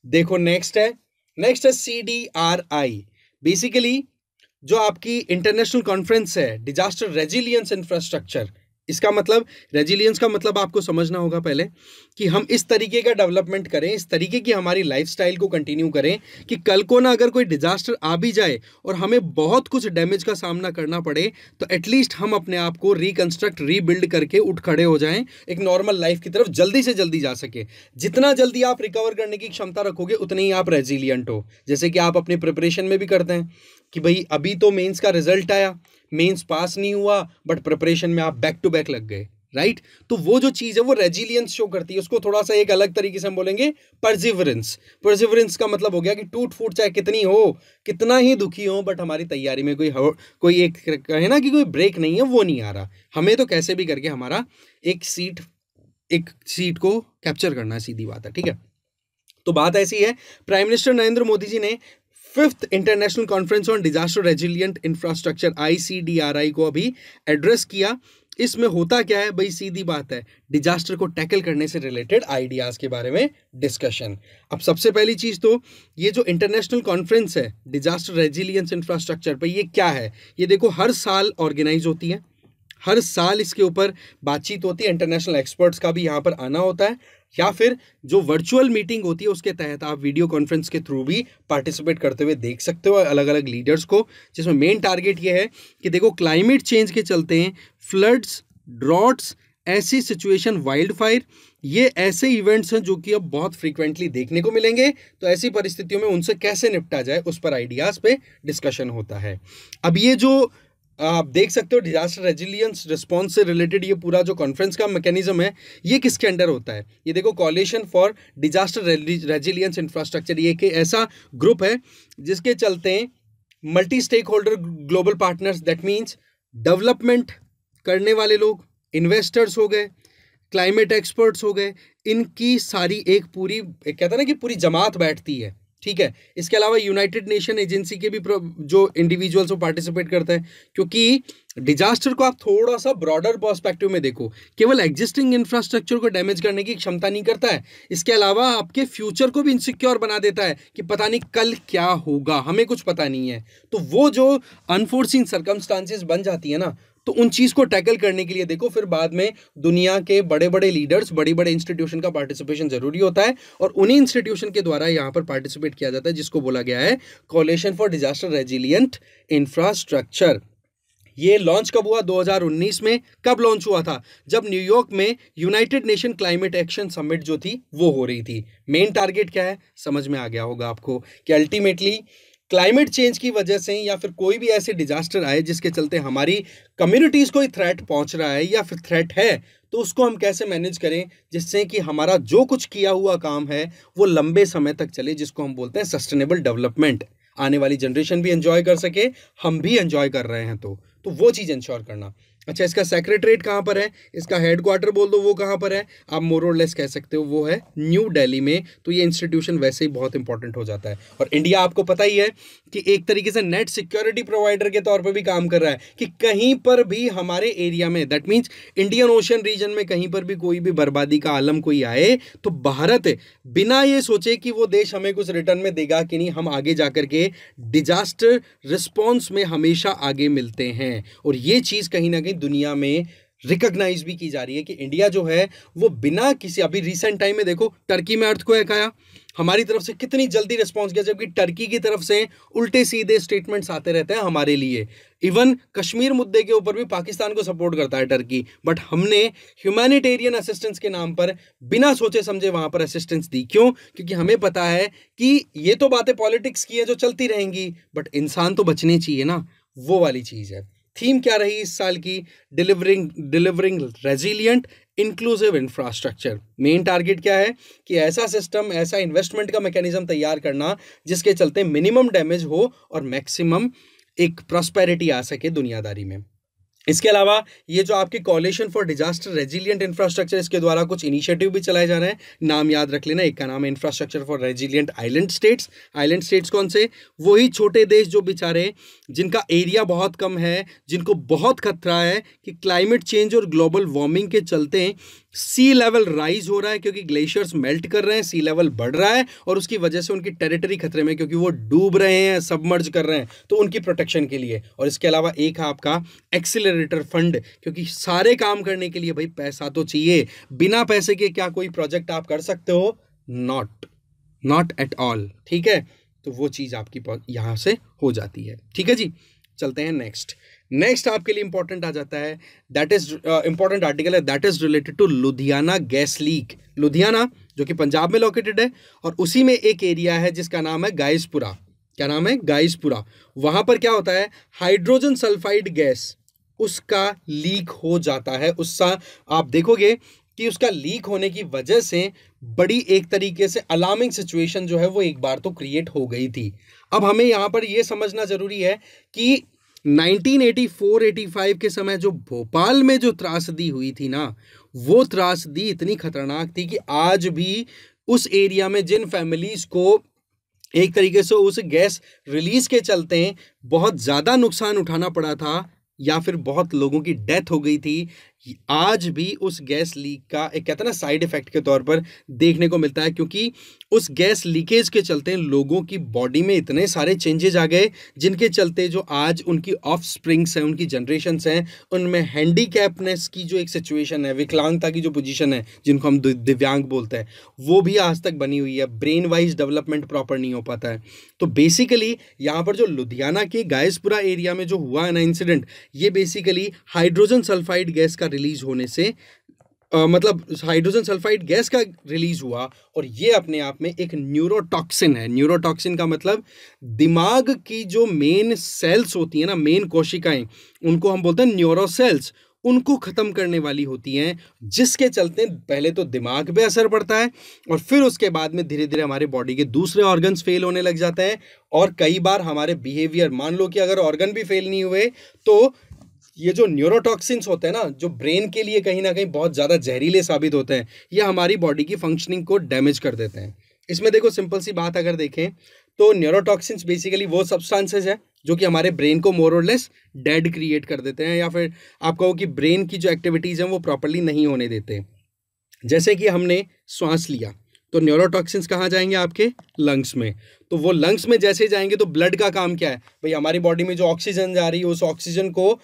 देखो नेक्स्ट है CDRI। बेसिकली जो आपकी इंटरनेशनल कॉन्फ्रेंस है डिजास्टर रेजिलियंस इंफ्रास्ट्रक्चर, इसका मतलब रेजिलियंस का मतलब आपको समझना होगा पहले कि हम इस तरीके का डेवलपमेंट करें, इस तरीके की हमारी लाइफस्टाइल को कंटिन्यू करें कि कल को ना अगर कोई डिजास्टर आ भी जाए और हमें बहुत कुछ डैमेज का सामना करना पड़े तो एटलीस्ट हम अपने आप को रिकंस्ट्रक्ट रीबिल्ड करके उठ खड़े हो जाएं, एक नॉर्मल लाइफ की तरफ जल्दी से जल्दी जा सके। जितना जल्दी आप रिकवर करने की क्षमता रखोगे उतने ही आप रेजिलियंट हो। जैसे कि आप अपनी प्रिपरेशन में भी करते हैं कि भाई अभी तो मेंस का रिजल्ट आया, मेंस पास नहीं हुआ, बट प्रिपरेशन में आप बैक टू बैक लग गए, राइट? तो वो जो चीज है वो रेजिलियंस शो करती है। उसको थोड़ा सा एक अलग तरीके से हम बोलेंगे परसिवरेंस। परसिवरेंस का मतलब हो गया कि टूट फूट चाहे कितनी हो, कितना ही दुखी हो, बट हमारी तैयारी में कोई एक कहे ना कि कोई ब्रेक नहीं है, वो नहीं आ रहा। हमें तो कैसे भी करके हमारा एक सीट को कैप्चर करना है, सीधी बात है, ठीक है? तो बात ऐसी है, प्राइम मिनिस्टर नरेंद्र मोदी जी ने 5th international conference on disaster resilient infrastructure ICDRI को अभी एड्रेस किया। इसमें होता क्या है भाई, सीधी बात है, डिजास्टर को टैकल करने से रिलेटेड आइडियाज के बारे में डिस्कशन। अब सबसे पहली चीज तो ये जो इंटरनेशनल कॉन्फ्रेंस है डिजास्टर रेजिलियंस इंफ्रास्ट्रक्चर पर, ये क्या है? ये देखो हर साल ऑर्गेनाइज होती है, हर साल इसके ऊपर बातचीत होती है, इंटरनेशनल एक्सपर्ट्स का भी यहाँ पर आना होता है, या फिर जो वर्चुअल मीटिंग होती है उसके तहत आप वीडियो कॉन्फ्रेंस के थ्रू भी पार्टिसिपेट करते हुए देख सकते हो अलग अलग लीडर्स को, जिसमें मेन टारगेट ये है कि देखो क्लाइमेट चेंज के चलते हैं फ्लड्स, ड्रॉट्स, ऐसी सिचुएशन, वाइल्ड फायर, ये ऐसे इवेंट्स हैं जो कि अब बहुत फ्रीक्वेंटली देखने को मिलेंगे। तो ऐसी परिस्थितियों में उनसे कैसे निपटा जाए उस पर आइडियाज पे डिस्कशन होता है। अब ये जो आप देख सकते हो डिजास्टर रेजिलियंस रिस्पॉन्स से रिलेटेड ये पूरा जो कॉन्फ्रेंस का मैकेनिज्म है, ये किसके अंडर होता है? ये देखो coalition for disaster resilience infrastructure, ये एक ऐसा ग्रुप है जिसके चलते multi stakeholder global partners, that means development करने वाले लोग, इन्वेस्टर्स हो गए, क्लाइमेट एक्सपर्ट्स हो गए, इनकी सारी एक पूरी कहता है ना कि पूरी जमात बैठती है, ठीक है? इसके अलावा यूनाइटेड नेशन एजेंसी के भी जो इंडिविजुअल्स वो पार्टिसिपेट करते हैं, क्योंकि डिजास्टर को आप थोड़ा सा ब्रॉडर पर्सपेक्टिव में देखो, केवल एग्जिस्टिंग इंफ्रास्ट्रक्चर को डैमेज करने की क्षमता नहीं करता है, इसके अलावा आपके फ्यूचर को भी इनसिक्योर बना देता है कि पता नहीं कल क्या होगा, हमें कुछ पता नहीं है। तो वो जो अनफोर्सीन सर्कमस्टांसेस बन जाती है ना, तो उन चीज को टैकल करने के लिए देखो फिर बाद में दुनिया के बड़े बड़े लीडर्स, बड़े बड़े इंस्टीट्यूशन का पार्टिसिपेशन जरूरी होता है, और उन्हीं इंस्टीट्यूशन के द्वारा यहाँ पर पार्टिसिपेट किया जाता है, जिसको बोला गया है coalition for disaster resilient infrastructure. ये लॉन्च कब हुआ? 2019 में। कब लॉन्च हुआ था? जब न्यूयॉर्क में United nation climate action summit जो थी वो हो रही थी। मेन टारगेट क्या है समझ में आ गया होगा आपको कि अल्टीमेटली क्लाइमेट चेंज की वजह से या फिर कोई भी ऐसे डिजास्टर आए जिसके चलते हमारी कम्युनिटीज को थ्रेट पहुंच रहा है या फिर थ्रेट है, तो उसको हम कैसे मैनेज करें जिससे कि हमारा जो कुछ किया हुआ काम है वो लंबे समय तक चले, जिसको हम बोलते हैं सस्टेनेबल डेवलपमेंट। आने वाली जनरेशन भी एंजॉय कर सके, हम भी एंजॉय कर रहे हैं, तो वो चीज़ इंश्योर करना। अच्छा, इसका सेक्रेटरीट कहाँ पर है? इसका हेडक्वार्टर बोल दो वो कहाँ पर है? आप मोर और लेस कह सकते हो वो है न्यू दिल्ली में। तो ये इंस्टीट्यूशन वैसे ही बहुत इंपॉर्टेंट हो जाता है। और इंडिया आपको पता ही है कि एक तरीके से नेट सिक्योरिटी प्रोवाइडर के तौर पर भी काम कर रहा है कि कहीं पर भी हमारे एरिया में, that means Indian ocean region में कहीं पर भी कोई भी बर्बादी का आलम कोई आए तो भारत बिना ये सोचे कि वो देश हमें कुछ रिटर्न में देगा कि नहीं, हम आगे जाकर के डिजास्टर रिस्पॉन्स में हमेशा आगे मिलते हैं। और ये चीज़ कहीं ना कहीं दुनिया में रिकॉग्नाइज भी की जा रही है कि इंडिया जो है वो बिना किसी, अभी रिसेंट टाइम में देखो टर्की में अर्थक्वेक आया, हमारी तरफ से कितनी जल्दी रिस्पॉन्स किया, जबकि टर्की की तरफ से उल्टे सीधे स्टेटमेंट्स आते रहते हैं हमारे लिए। इवन कश्मीर मुद्दे के ऊपर भी पाकिस्तान को सपोर्ट करता है टर्की, बट हमने ह्यूमैनिटेरियन असिस्टेंस के नाम पर बिना सोचे समझे वहां पर असिस्टेंस दी। क्यों? क्योंकि हमें पता है कि ये तो बातें पॉलिटिक्स की है जो चलती रहेंगी, बट इंसान तो बचने चाहिए ना, वो वाली चीज है। थीम क्या रही इस साल की? Delivering resilient inclusive infrastructure. Main target क्या है कि ऐसा सिस्टम, ऐसा इन्वेस्टमेंट का मैकेनिज्म तैयार करना जिसके चलते मिनिमम डैमेज हो और मैक्सिमम एक प्रॉस्पेरिटी आ सके दुनियादारी में। इसके अलावा ये जो आपकी coalition for disaster resilient infrastructure, इसके द्वारा कुछ इनिशिएटिव भी चलाए जा रहे हैं। नाम याद रख लेना, एक का नाम है infrastructure for resilient island states. Island states कौन से? वही छोटे देश जो बेचारे जिनका एरिया बहुत कम है, जिनको बहुत खतरा है कि क्लाइमेट चेंज और ग्लोबल वार्मिंग के चलते सी लेवल राइज हो रहा है, क्योंकि ग्लेशियर्स मेल्ट कर रहे हैं, सी लेवल बढ़ रहा है और उसकी वजह से उनकी टेरिटरी खतरे में, क्योंकि वो डूब रहे हैं, सबमर्ज कर रहे हैं, तो उनकी प्रोटेक्शन के लिए। और इसके अलावा एक है आपका एक्सेलरेटर फंड, क्योंकि सारे काम करने के लिए भाई पैसा तो चाहिए, बिना पैसे के क्या कोई प्रोजेक्ट आप कर सकते हो? नॉट एट ऑल, ठीक है। तो वो चीज़ आपकी यहाँ से हो जाती है, ठीक है जी। चलते हैं नेक्स्ट आपके लिए इंपॉर्टेंट आ जाता है, दैट इज इंपॉर्टेंट आर्टिकल है, that is related to Ludhiana gas leak. Ludhiana जो कि पंजाब में लोकेटेड है, और उसी में एक एरिया है जिसका नाम है गाइसपुरा। क्या नाम है? गाइसपुरा। वहां पर क्या होता है, हाइड्रोजन सल्फाइड गैस उसका लीक हो जाता है। उसका आप देखोगे कि उसका लीक होने की वजह से बड़ी एक तरीके से अलार्मिंग सिचुएशन जो है वो एक बार तो क्रिएट हो गई थी। अब हमें यहाँ पर ये समझना जरूरी है कि 1984-85 के समय जो भोपाल में जो त्रासदी हुई थी ना, वो त्रासदी इतनी खतरनाक थी कि आज भी उस एरिया में जिन फैमिलीज को एक तरीके से उस गैस रिलीज के चलते बहुत ज़्यादा नुकसान उठाना पड़ा था, या फिर बहुत लोगों की डेथ हो गई थी, आज भी उस गैस लीक का एक कहते हैं ना साइड इफेक्ट के तौर पर देखने को मिलता है, क्योंकि उस गैस लीकेज के चलते लोगों की बॉडी में इतने सारे चेंजेस आ गए, जिनके चलते जो आज उनकी ऑफ स्प्रिंग्स हैं, उनकी जनरेशन्स हैं, उनमें हैंडीकैपनेस की जो एक सिचुएशन है, विकलांगता की जो पोजीशन है, जिनको हम दिव्यांग बोलते हैं, वो भी आज तक बनी हुई है। ब्रेन वाइज डेवलपमेंट प्रॉपर नहीं हो पाता है। तो बेसिकली यहाँ पर जो लुधियाना के गाइसपुरा एरिया में जो हुआ है ना इंसिडेंट, ये बेसिकली हाइड्रोजन सल्फाइड गैस का रिलीज होने से मतलब हाइड्रोजन सल्फाइड गैस का रिलीज हुआ, और ये अपने आप में एक न्यूरोटॉक्सिन है। न्यूरोटॉक्सिन का मतलब दिमाग की जो मेन सेल्स होती हैं ना, मेन कोशिकाएं, उनको हम बोलते हैं न्यूरोसेल्स, उनको ख़त्म करने वाली होती हैं, जिसके चलते पहले तो दिमाग पे असर पड़ता है, और फिर उसके बाद में धीरे धीरे हमारे बॉडी के दूसरे ऑर्गन्स फेल होने लग जाते हैं, और कई बार हमारे बिहेवियर, मान लो कि अगर ऑर्गन भी फेल नहीं हुए तो ये जो न्यूरोटॉक्सिन्स होते हैं ना, जो ब्रेन के लिए कहीं ना कहीं बहुत ज़्यादा जहरीले साबित होते हैं, ये हमारी बॉडी की फंक्शनिंग को डैमेज कर देते हैं। इसमें देखो सिंपल सी बात अगर देखें तो न्यूरोटॉक्सिन्स बेसिकली वो सब्सटेंसेस है जो कि हमारे ब्रेन को मोर और लेस डेड क्रिएट कर देते हैं, या फिर आप कहो कि ब्रेन की जो एक्टिविटीज़ हैं वो प्रॉपरली नहीं होने देते। जैसे कि हमने श्वास लिया तो न्यूरोटॉक्सिन्स कहाँ जाएंगे? आपके लंग्स में। तो वो लंग्स में जैसे जाएंगे तो ब्लड का काम क्या है भाई? हमारी बॉडी में जो ऑक्सीजन जा रही है उस ऑक्सीजन को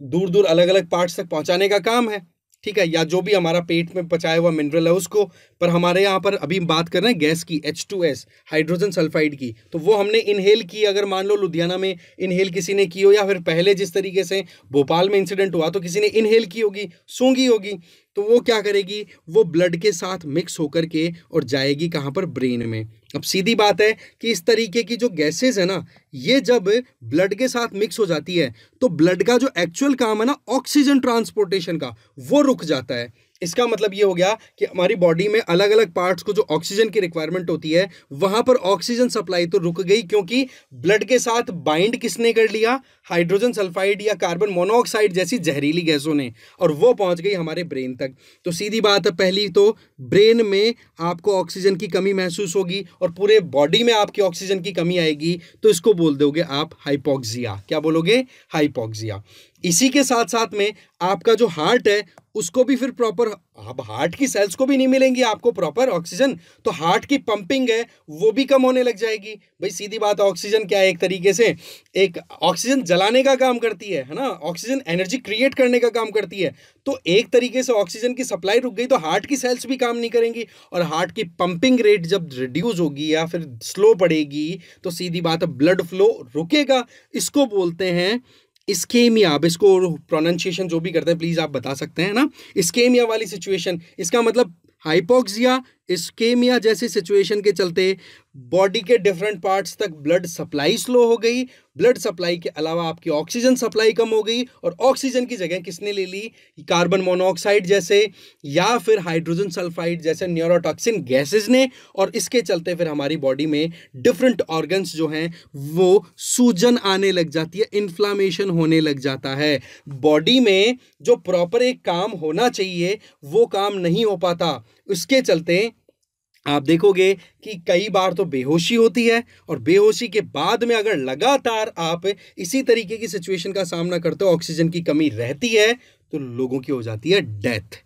दूर दूर अलग अलग पार्ट्स तक पहुंचाने का काम है, ठीक है, या जो भी हमारा पेट में पचाया हुआ मिनरल है उसको। पर हमारे यहाँ पर अभी बात कर रहे हैं गैस की, H2S, हाइड्रोजन सल्फाइड की, तो वो हमने इनहेल की। अगर मान लो लुधियाना में इनहेल किसी ने की हो, या फिर पहले जिस तरीके से भोपाल में इंसिडेंट हुआ तो किसी ने इनहेल की होगी, सूंघी होगी, तो वो क्या करेगी? वो ब्लड के साथ मिक्स होकर के और जाएगी कहाँ पर? ब्रेन में। अब सीधी बात है कि इस तरीके की जो गैसेज है ना, ये जब ब्लड के साथ मिक्स हो जाती है तो ब्लड का जो एक्चुअल काम है ना ऑक्सीजन ट्रांसपोर्टेशन का, वो रुक जाता है। इसका मतलब ये हो गया कि हमारी बॉडी में अलग अलग पार्ट्स को जो ऑक्सीजन की रिक्वायरमेंट होती है, वहां पर ऑक्सीजन सप्लाई तो रुक गई, क्योंकि ब्लड के साथ बाइंड किसने कर लिया? हाइड्रोजन सल्फाइड या कार्बन मोनोऑक्साइड जैसी जहरीली गैसों ने, और वो पहुंच गई हमारे ब्रेन तक। तो सीधी बात है, पहली तो ब्रेन में आपको ऑक्सीजन की कमी महसूस होगी, और पूरे बॉडी में आपकी ऑक्सीजन की कमी आएगी, तो इसको बोल दोगे आप हाइपोक्सिया। क्या बोलोगे? हाइपोक्सिया। इसी के साथ साथ में आपका जो हार्ट है उसको भी फिर प्रॉपर, अब हार्ट की सेल्स को भी नहीं मिलेंगी आपको प्रॉपर ऑक्सीजन, तो हार्ट की पंपिंग है वो भी कम होने लग जाएगी। भाई सीधी बात है, ऑक्सीजन क्या है? एक तरीके से एक ऑक्सीजन जलाने का काम करती है ना, ऑक्सीजन एनर्जी क्रिएट करने का काम करती है। तो एक तरीके से ऑक्सीजन की सप्लाई रुक गई तो हार्ट की सेल्स भी काम नहीं करेंगी, और हार्ट की पंपिंग रेट जब रिड्यूस होगी या फिर स्लो पड़ेगी तो सीधी बात है ब्लड फ्लो रुकेगा। इसको बोलते हैं इस्केमिया। अब इसको प्रोनाउंसिएशन जो भी करते हैं प्लीज आप बता सकते हैं ना, इस्केमिया वाली सिचुएशन। इसका मतलब हाइपोक्सिया, इस्केमिया जैसी सिचुएशन के चलते बॉडी के डिफरेंट पार्ट्स तक ब्लड सप्लाई स्लो हो गई, ब्लड सप्लाई के अलावा आपकी ऑक्सीजन सप्लाई कम हो गई, और ऑक्सीजन की जगह किसने ले ली? कार्बन मोनोऑक्साइड जैसे या फिर हाइड्रोजन सल्फाइड जैसे न्यूरोटॉक्सिन गैसेस ने, और इसके चलते फिर हमारी बॉडी में डिफरेंट ऑर्गन्स जो हैं वो सूजन आने लग जाती है, इन्फ्लामेशन होने लग जाता है। बॉडी में जो प्रॉपर एक काम होना चाहिए वो काम नहीं हो पाता। इसके चलते आप देखोगे कि कई बार तो बेहोशी होती है, और बेहोशी के बाद में अगर लगातार आप इसी तरीके की सिचुएशन का सामना करते हो, ऑक्सीजन की कमी रहती है, तो लोगों की हो जाती है डेथ।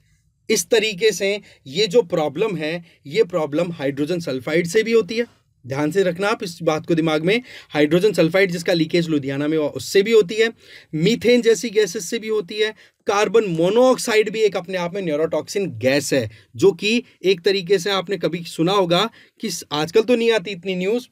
इस तरीके से ये जो प्रॉब्लम है, ये प्रॉब्लम हाइड्रोजन सल्फाइड से भी होती है, ध्यान से रखना आप इस बात को दिमाग में। हाइड्रोजन सल्फाइड जिसका लीकेज लुधियाना में हुआ उससे भी होती है, मीथेन जैसी गैसेस से भी होती है, कार्बन मोनोऑक्साइड भी एक अपने आप में न्यूरोटॉक्सिन गैस है, जो कि एक तरीके से आपने कभी सुना होगा कि आजकल तो नहीं आती इतनी न्यूज़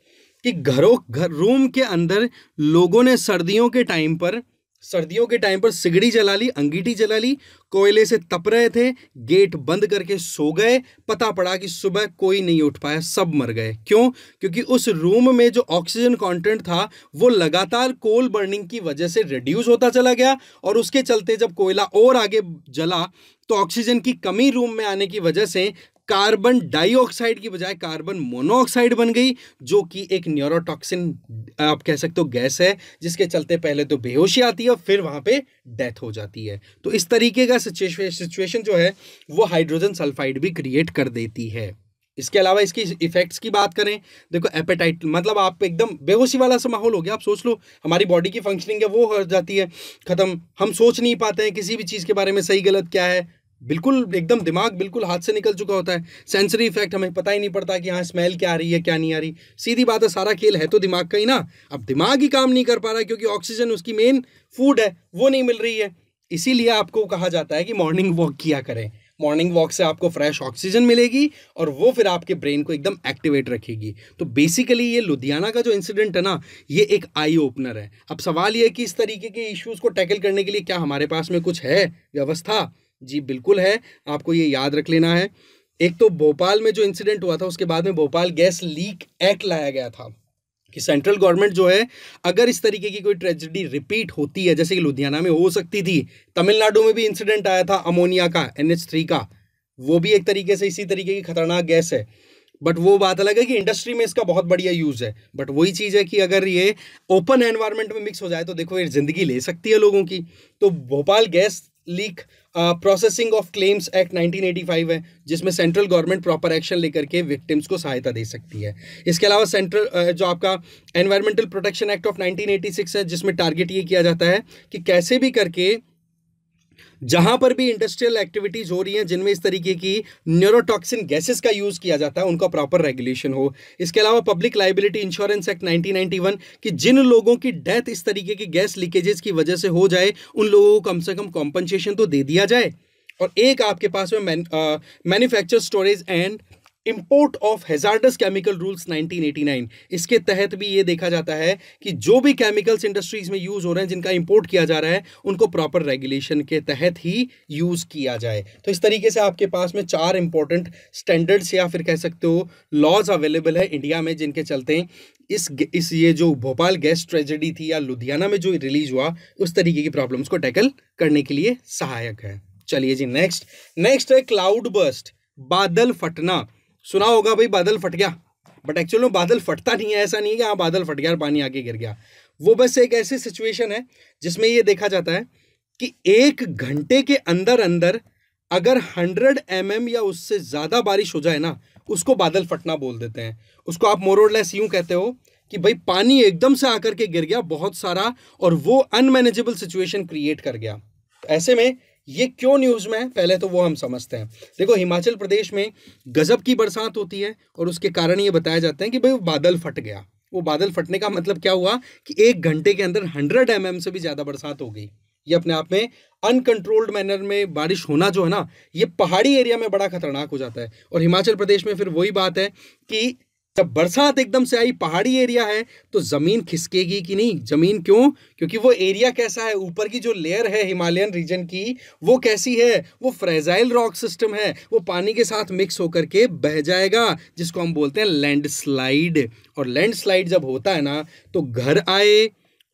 कि घर रूम के अंदर लोगों ने सर्दियों के टाइम पर सिगड़ी जला ली, अंगीठी जला ली, कोयले से तप रहे थे, गेट बंद करके सो गए, पता पड़ा कि सुबह कोई नहीं उठ पाया, सब मर गए। क्यों? क्योंकि उस रूम में जो ऑक्सीजन कंटेंट था वो लगातार कोल बर्निंग की वजह से रिड्यूस होता चला गया, और उसके चलते जब कोयला और आगे जला तो ऑक्सीजन की कमी रूम में आने की वजह से कार्बन डाइऑक्साइड की बजाय कार्बन मोनोऑक्साइड बन गई, जो कि एक न्यूरोटॉक्सिन आप कह सकते हो गैस है, जिसके चलते पहले तो बेहोशी आती है और फिर वहां पे डेथ हो जाती है। तो इस तरीके का सिचुएशन जो है वो हाइड्रोजन सल्फाइड भी क्रिएट कर देती है। इसके अलावा इसकी इफेक्ट्स की बात करें, देखो एपेटाइट मतलब आप एकदम बेहोशी वाला सा माहौल हो गया। आप सोच लो हमारी बॉडी की फंक्शनिंग है वो हो जाती है खत्म, हम सोच नहीं पाते हैं किसी भी चीज़ के बारे में, सही गलत क्या है, बिल्कुल एकदम दिमाग बिल्कुल हाथ से निकल चुका होता है। सेंसरी इफेक्ट, हमें पता ही नहीं पड़ता कि हाँ स्मेल क्या आ रही है क्या नहीं आ रही। सीधी बात है, सारा खेल है तो दिमाग का ही ना। अब दिमाग ही काम नहीं कर पा रहा है क्योंकि ऑक्सीजन उसकी मेन फूड है वो नहीं मिल रही है। इसीलिए आपको कहा जाता है कि मॉर्निंग वॉक किया करें। मॉर्निंग वॉक से आपको फ्रेश ऑक्सीजन मिलेगी और वो फिर आपके ब्रेन को एकदम एक्टिवेट रखेगी। तो बेसिकली ये लुधियाना का जो इंसिडेंट है ना, ये एक आई ओपनर है। अब सवाल ये है कि इस तरीके के इश्यूज को टैकल करने के लिए क्या हमारे पास में कुछ है व्यवस्था? जी बिल्कुल है, आपको ये याद रख लेना है। एक तो भोपाल में जो इंसिडेंट हुआ था उसके बाद में भोपाल गैस लीक एक्ट लाया गया था कि सेंट्रल गवर्नमेंट जो है, अगर इस तरीके की कोई ट्रेजेडी रिपीट होती है जैसे कि लुधियाना में हो सकती थी, तमिलनाडु में भी इंसिडेंट आया था अमोनिया का NH3 का, वो भी एक तरीके से इसी तरीके की खतरनाक गैस है। बट वो बात अलग है कि इंडस्ट्री में इसका बहुत बढ़िया यूज़ है। बट वही चीज़ है कि अगर ये ओपन एनवायरनमेंट में मिक्स हो जाए तो देखो ये ज़िंदगी ले सकती है लोगों की। तो Bhopal gas leak processing of claims act 1985 है, जिसमें सेंट्रल गवर्नमेंट प्रॉपर एक्शन लेकर के विक्टिम्स को सहायता दे सकती है। इसके अलावा सेंट्रल जो आपका एनवायरमेंटल प्रोटेक्शन एक्ट ऑफ 1986 है, जिसमें टारगेट ये किया जाता है कि कैसे भी करके जहां पर भी इंडस्ट्रियल एक्टिविटीज हो रही हैं जिनमें इस तरीके की न्यूरोटॉक्सिन गैसेस का यूज किया जाता है, उनका प्रॉपर रेगुलेशन हो। इसके अलावा पब्लिक लाइबिलिटी इंश्योरेंस एक्ट 1991 कि जिन लोगों की डेथ इस तरीके की गैस लीकेजेस की वजह से हो जाए, उन लोगों को कम से कम कॉम्पनसेशन तो दे दिया जाए। और एक आपके पास में manufacture storage and import of hazards chemical rules 1989, इसके तहत भी ये देखा जाता है कि जो भी केमिकल्स इंडस्ट्रीज में यूज हो रहे हैं जिनका इंपोर्ट किया जा रहा है, उनको प्रॉपर रेगुलेशन के तहत ही यूज किया जाए। तो इस तरीके से आपके पास में 4 इंपॉर्टेंट स्टैंडर्ड्स या फिर कह सकते हो लॉज अवेलेबल है इंडिया में, जिनके चलते इस ये जो भोपाल गैस ट्रेजेडी थी या लुधियाना में जो रिलीज हुआ, उस तरीके की प्रॉब्लम्स को टैकल करने के लिए सहायक है। चलिए जी नेक्स्ट है क्लाउड बर्स्ट, बादल फटना। सुना होगा भाई बादल फट गया, बट एक्चुअली में बादल फटता नहीं है। ऐसा नहीं है कि हाँ बादल फट गया और पानी आके गिर गया। वो बस एक ऐसी सिचुएशन है जिसमें ये देखा जाता है कि 1 घंटे के अंदर अंदर अगर 100 mm या उससे ज़्यादा बारिश हो जाए ना, उसको बादल फटना बोल देते हैं। उसको आप मोर और लेस यूं कहते हो कि भाई पानी एकदम से आकर के गिर गया बहुत सारा और वो अनमैनेजेबल सिचुएशन क्रिएट कर गया। ऐसे में ये क्यों न्यूज़ में है, पहले तो वो हम समझते हैं। देखो हिमाचल प्रदेश में गजब की बरसात होती है और उसके कारण ये बताया जाता है कि भाई वो बादल फट गया। वो बादल फटने का मतलब क्या हुआ कि 1 घंटे के अंदर 100 mm से भी ज़्यादा बरसात हो गई। ये अपने आप में अनकंट्रोल्ड मैनर में बारिश होना जो है ना, ये पहाड़ी एरिया में बड़ा खतरनाक हो जाता है। और हिमाचल प्रदेश में फिर वही बात है कि जब बरसात एकदम से आई, पहाड़ी एरिया है, तो जमीन खिसकेगी कि नहीं? जमीन क्यों? क्योंकि वो एरिया कैसा है, ऊपर की जो लेयर है हिमालयन रीजन की, वो कैसी है, वो फ्रेजाइल रॉक सिस्टम है, वो पानी के साथ मिक्स होकर के बह जाएगा, जिसको हम बोलते हैं लैंडस्लाइड। और लैंडस्लाइड जब होता है ना, तो घर आए,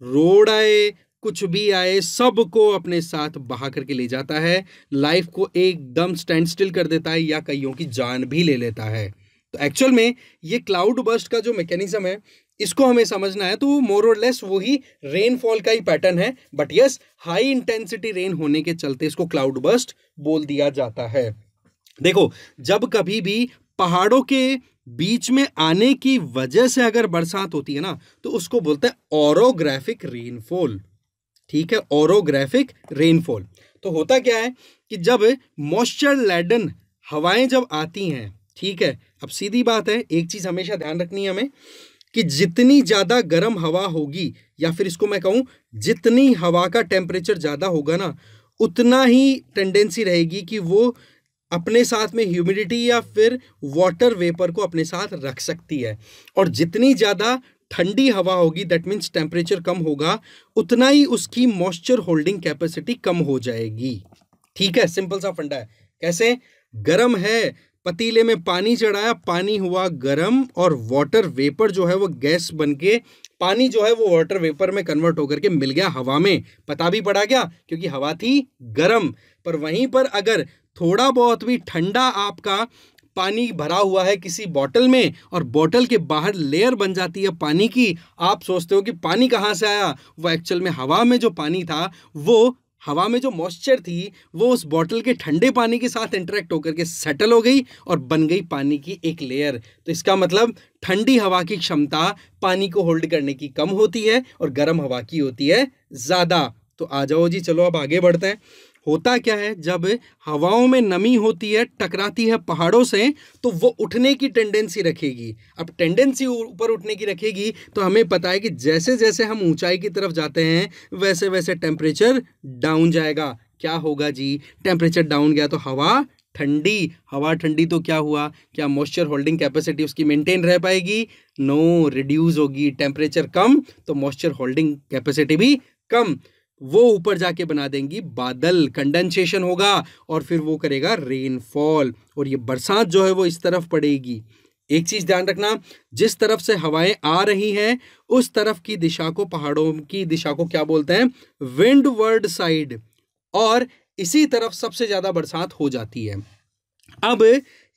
रोड आए, कुछ भी आए, सबको अपने साथ बहा करके ले जाता है, लाइफ को एकदम स्टैंड स्टिल कर देता है या कईयों की जान भी ले लेता है। तो एक्चुअल में ये क्लाउड बर्स्ट का जो मैकेनिज्म है, इसको हमें समझना है तो मोर और लेस वही रेनफॉल का ही पैटर्न है। But yes, high intensity rain होने के चलते इसको क्लाउड बर्स्ट बोल दिया जाता है। देखो जब कभी भी पहाड़ों के बीच में आने की वजह से अगर बरसात होती है ना, तो उसको बोलते हैं ओरोग्राफिक रेनफॉल। ठीक है, ओरोग्राफिक रेनफॉल। तो होता क्या है कि जब मॉइस्चर लैडन हवाएं जब आती हैं ठीक है, अब सीधी बात है, एक चीज हमेशा ध्यान रखनी है हमें कि जितनी ज्यादा गर्म हवा होगी, या फिर इसको मैं कहूं जितनी हवा का टेम्परेचर ज्यादा होगा ना, उतना ही टेंडेंसी रहेगी कि वो अपने साथ में ह्यूमिडिटी या फिर वाटर वेपर को अपने साथ रख सकती है। और जितनी ज़्यादा ठंडी हवा होगी, दैट मीन्स टेम्परेचर कम होगा, उतना ही उसकी मॉइस्चर होल्डिंग कैपेसिटी कम हो जाएगी। ठीक है, सिंपल सा फंडा है। कैसे? गरम है, पतीले में पानी चढ़ाया, पानी हुआ गरम, और वाटर वेपर जो है वो गैस बन के, पानी जो है वो वाटर वेपर में कन्वर्ट होकर के मिल गया हवा में। पता भी पड़ा क्या? क्योंकि हवा थी गरम। पर वहीं पर अगर थोड़ा बहुत भी ठंडा आपका पानी भरा हुआ है किसी बॉटल में, और बॉटल के बाहर लेयर बन जाती है पानी की, आप सोचते हो कि पानी कहाँ से आया, वो एक्चुअल में हवा में जो पानी था, वो हवा में जो मॉइस्चर थी, वो उस बॉटल के ठंडे पानी के साथ इंटरेक्ट होकर के सेटल हो गई और बन गई पानी की एक लेयर। तो इसका मतलब ठंडी हवा की क्षमता पानी को होल्ड करने की कम होती है और गर्म हवा की होती है ज़्यादा। तो आ जाओ जी, चलो अब आगे बढ़ते हैं। होता क्या है, जब हवाओं में नमी होती है, टकराती है पहाड़ों से, तो वो उठने की टेंडेंसी रखेगी। अब टेंडेंसी ऊपर उठने की रखेगी, तो हमें पता है कि जैसे जैसे हम ऊंचाई की तरफ जाते हैं, वैसे वैसे टेम्परेचर डाउन जाएगा। क्या होगा जी? टेम्परेचर डाउन गया तो हवा ठंडी, हवा ठंडी तो क्या हुआ? क्या मॉइस्चर होल्डिंग कैपेसिटी उसकी मेंटेन रह पाएगी? नो, रिड्यूस होगी। टेम्परेचर कम तो मॉइस्चर होल्डिंग कैपेसिटी भी कम। वो ऊपर जाके बना देंगी बादल, कंडेंसेशन होगा, और फिर वो करेगा रेनफॉल, और ये बरसात जो है वो इस तरफ पड़ेगी। एक चीज ध्यान रखना, जिस तरफ से हवाएं आ रही हैं, उस तरफ की दिशा को, पहाड़ों की दिशा को क्या बोलते हैं? Windward side. और इसी तरफ सबसे ज्यादा बरसात हो जाती है। अब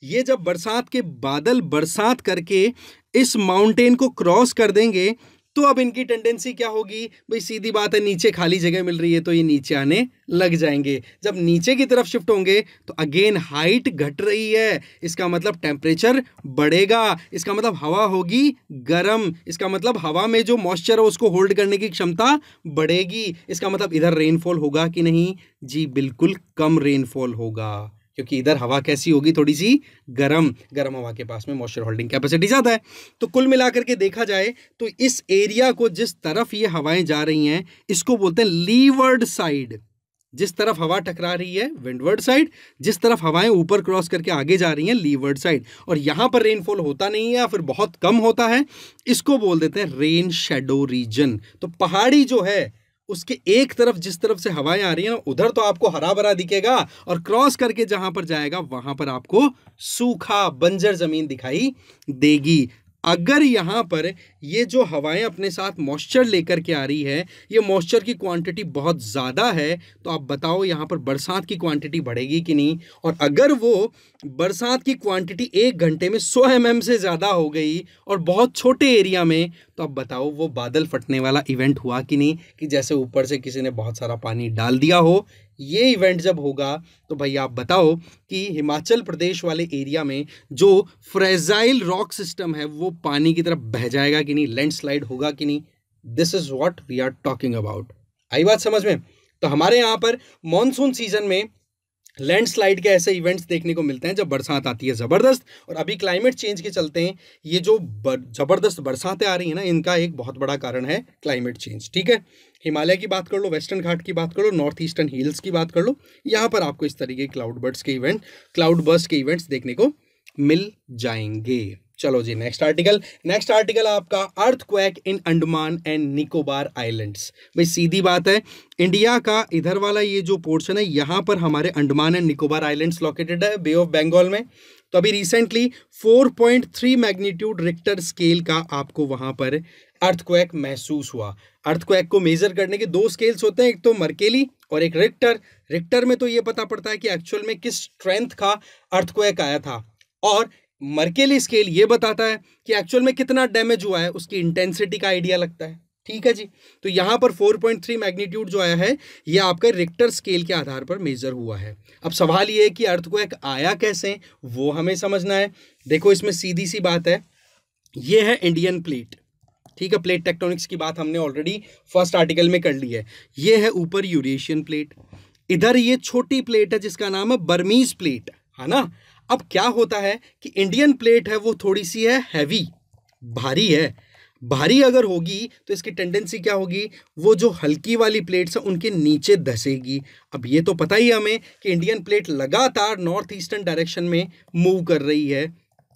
ये जब बरसात के बादल बरसात करके इस माउंटेन को क्रॉस कर देंगे, तो अब इनकी टेंडेंसी क्या होगी? भाई सीधी बात है, नीचे खाली जगह मिल रही है तो ये नीचे आने लग जाएंगे। जब नीचे की तरफ शिफ्ट होंगे तो अगेन हाइट घट रही है, इसका मतलब टेम्परेचर बढ़ेगा, इसका मतलब हवा होगी गर्म, इसका मतलब हवा में जो मॉइस्चर है उसको होल्ड करने की क्षमता बढ़ेगी। इसका मतलब इधर रेनफॉल होगा कि नहीं? जी बिल्कुल कम रेनफॉल होगा, क्योंकि इधर हवा कैसी होगी? थोड़ी सी गर्म, गर्म हवा के पास में मॉइस्चर होल्डिंग कैपेसिटी ज़्यादा है। तो कुल मिलाकर के देखा जाए तो इस एरिया को, जिस तरफ ये हवाएं जा रही हैं, इसको बोलते हैं लीवर्ड साइड। जिस तरफ हवा टकरा रही है विंडवर्ड साइड, जिस तरफ हवाएं ऊपर क्रॉस करके आगे जा रही हैं लीवर्ड साइड। और यहां पर रेनफॉल होता नहीं है या फिर बहुत कम होता है, इसको बोल देते हैं रेन शेडो रीजन। तो पहाड़ी जो है उसके एक तरफ, जिस तरफ से हवाएं आ रही है ना, उधर तो आपको हरा भरा दिखेगा, और क्रॉस करके जहां पर जाएगा वहां पर आपको सूखा बंजर जमीन दिखाई देगी। अगर यहाँ पर ये जो हवाएं अपने साथ मॉइस्चर लेकर के आ रही है, ये मॉइस्चर की क्वांटिटी बहुत ज़्यादा है, तो आप बताओ यहाँ पर बरसात की क्वांटिटी बढ़ेगी कि नहीं? और अगर वो बरसात की क्वांटिटी 1 घंटे में 100 mm से ज़्यादा हो गई और बहुत छोटे एरिया में, तो आप बताओ वो बादल फटने वाला इवेंट हुआ कि नहीं? कि जैसे ऊपर से किसी ने बहुत सारा पानी डाल दिया हो। ये इवेंट जब होगा तो भाई आप बताओ कि हिमाचल प्रदेश वाले एरिया में जो फ्रेजाइल रॉक सिस्टम है वो पानी की तरफ बह जाएगा कि नहीं? लैंडस्लाइड होगा कि नहीं? This is what we are talking about. आई बात समझ में? तो हमारे यहाँ पर मॉनसून सीजन में लैंडस्लाइड के ऐसे इवेंट्स देखने को मिलते हैं जब बरसात आती है ज़बरदस्त। और अभी क्लाइमेट चेंज के चलते हैं ये जो ज़बरदस्त बरसातें आ रही हैं ना, इनका एक बहुत बड़ा कारण है क्लाइमेट चेंज। ठीक है, हिमालय की बात कर लो, वेस्टर्न घाट की बात कर लो, नॉर्थ ईस्टर्न हिल्स की बात कर लो, यहाँ पर आपको इस तरीके के क्लाउड बर्स्ट के इवेंट्स देखने को मिल जाएंगे। चलो जी, नेक्स्ट आर्टिकल आपका earthquake in Andaman and Nicobar islands. भाई सीधी बात है, इंडिया का इधर वाला ये जो पोर्शन है, यहाँ पर हमारे Andaman and Nicobar islands located है बे ऑफ बंगाल में। तो अभी रिसेंटली 4.3 मैग्नीट्यूड रिक्टर स्केल का आपको वहाँ पर अर्थक्वेक महसूस हुआ। अर्थक्वेक को मेजर करने के 2 स्केल्स होते हैं, एक तो मर्केली और एक रिक्टर। रिक्टर में तो ये पता पड़ता है कि एक्चुअल में किस स्ट्रेंथ का अर्थक्वेक आया था, और मर्केली स्केल ये बताता है कि एक्चुअल में कितना डैमेज हुआ है, उसकी इंटेंसिटी का आइडिया लगता है। ठीक है जी, तो यहाँ पर 4.3 मैग्नीट्यूड जो आया है ये आपका रिक्टर स्केल के आधार पर मेजर हुआ है। अब सवाल ये है कि अर्थक्वेक आया कैसे, वो हमें समझना है। देखो इसमें सीधी सी बात है, ये है इंडियन प्लेट। ठीक है, प्लेट टेक्टोनिक्स की बात हमने ऑलरेडी फर्स्ट आर्टिकल में कर ली है। ये है ऊपर यूरेशियन प्लेट, इधर ये छोटी प्लेट है जिसका नाम है बर्मीज प्लेट, है ना। अब क्या होता है कि इंडियन प्लेट है वो थोड़ी सी है हैवी, भारी है। भारी अगर होगी तो इसकी टेंडेंसी क्या होगी, वो जो हल्की वाली प्लेट्स हैं उनके नीचे धसेगी। अब ये तो पता ही हमें कि इंडियन प्लेट लगातार नॉर्थ ईस्टर्न डायरेक्शन में मूव कर रही है,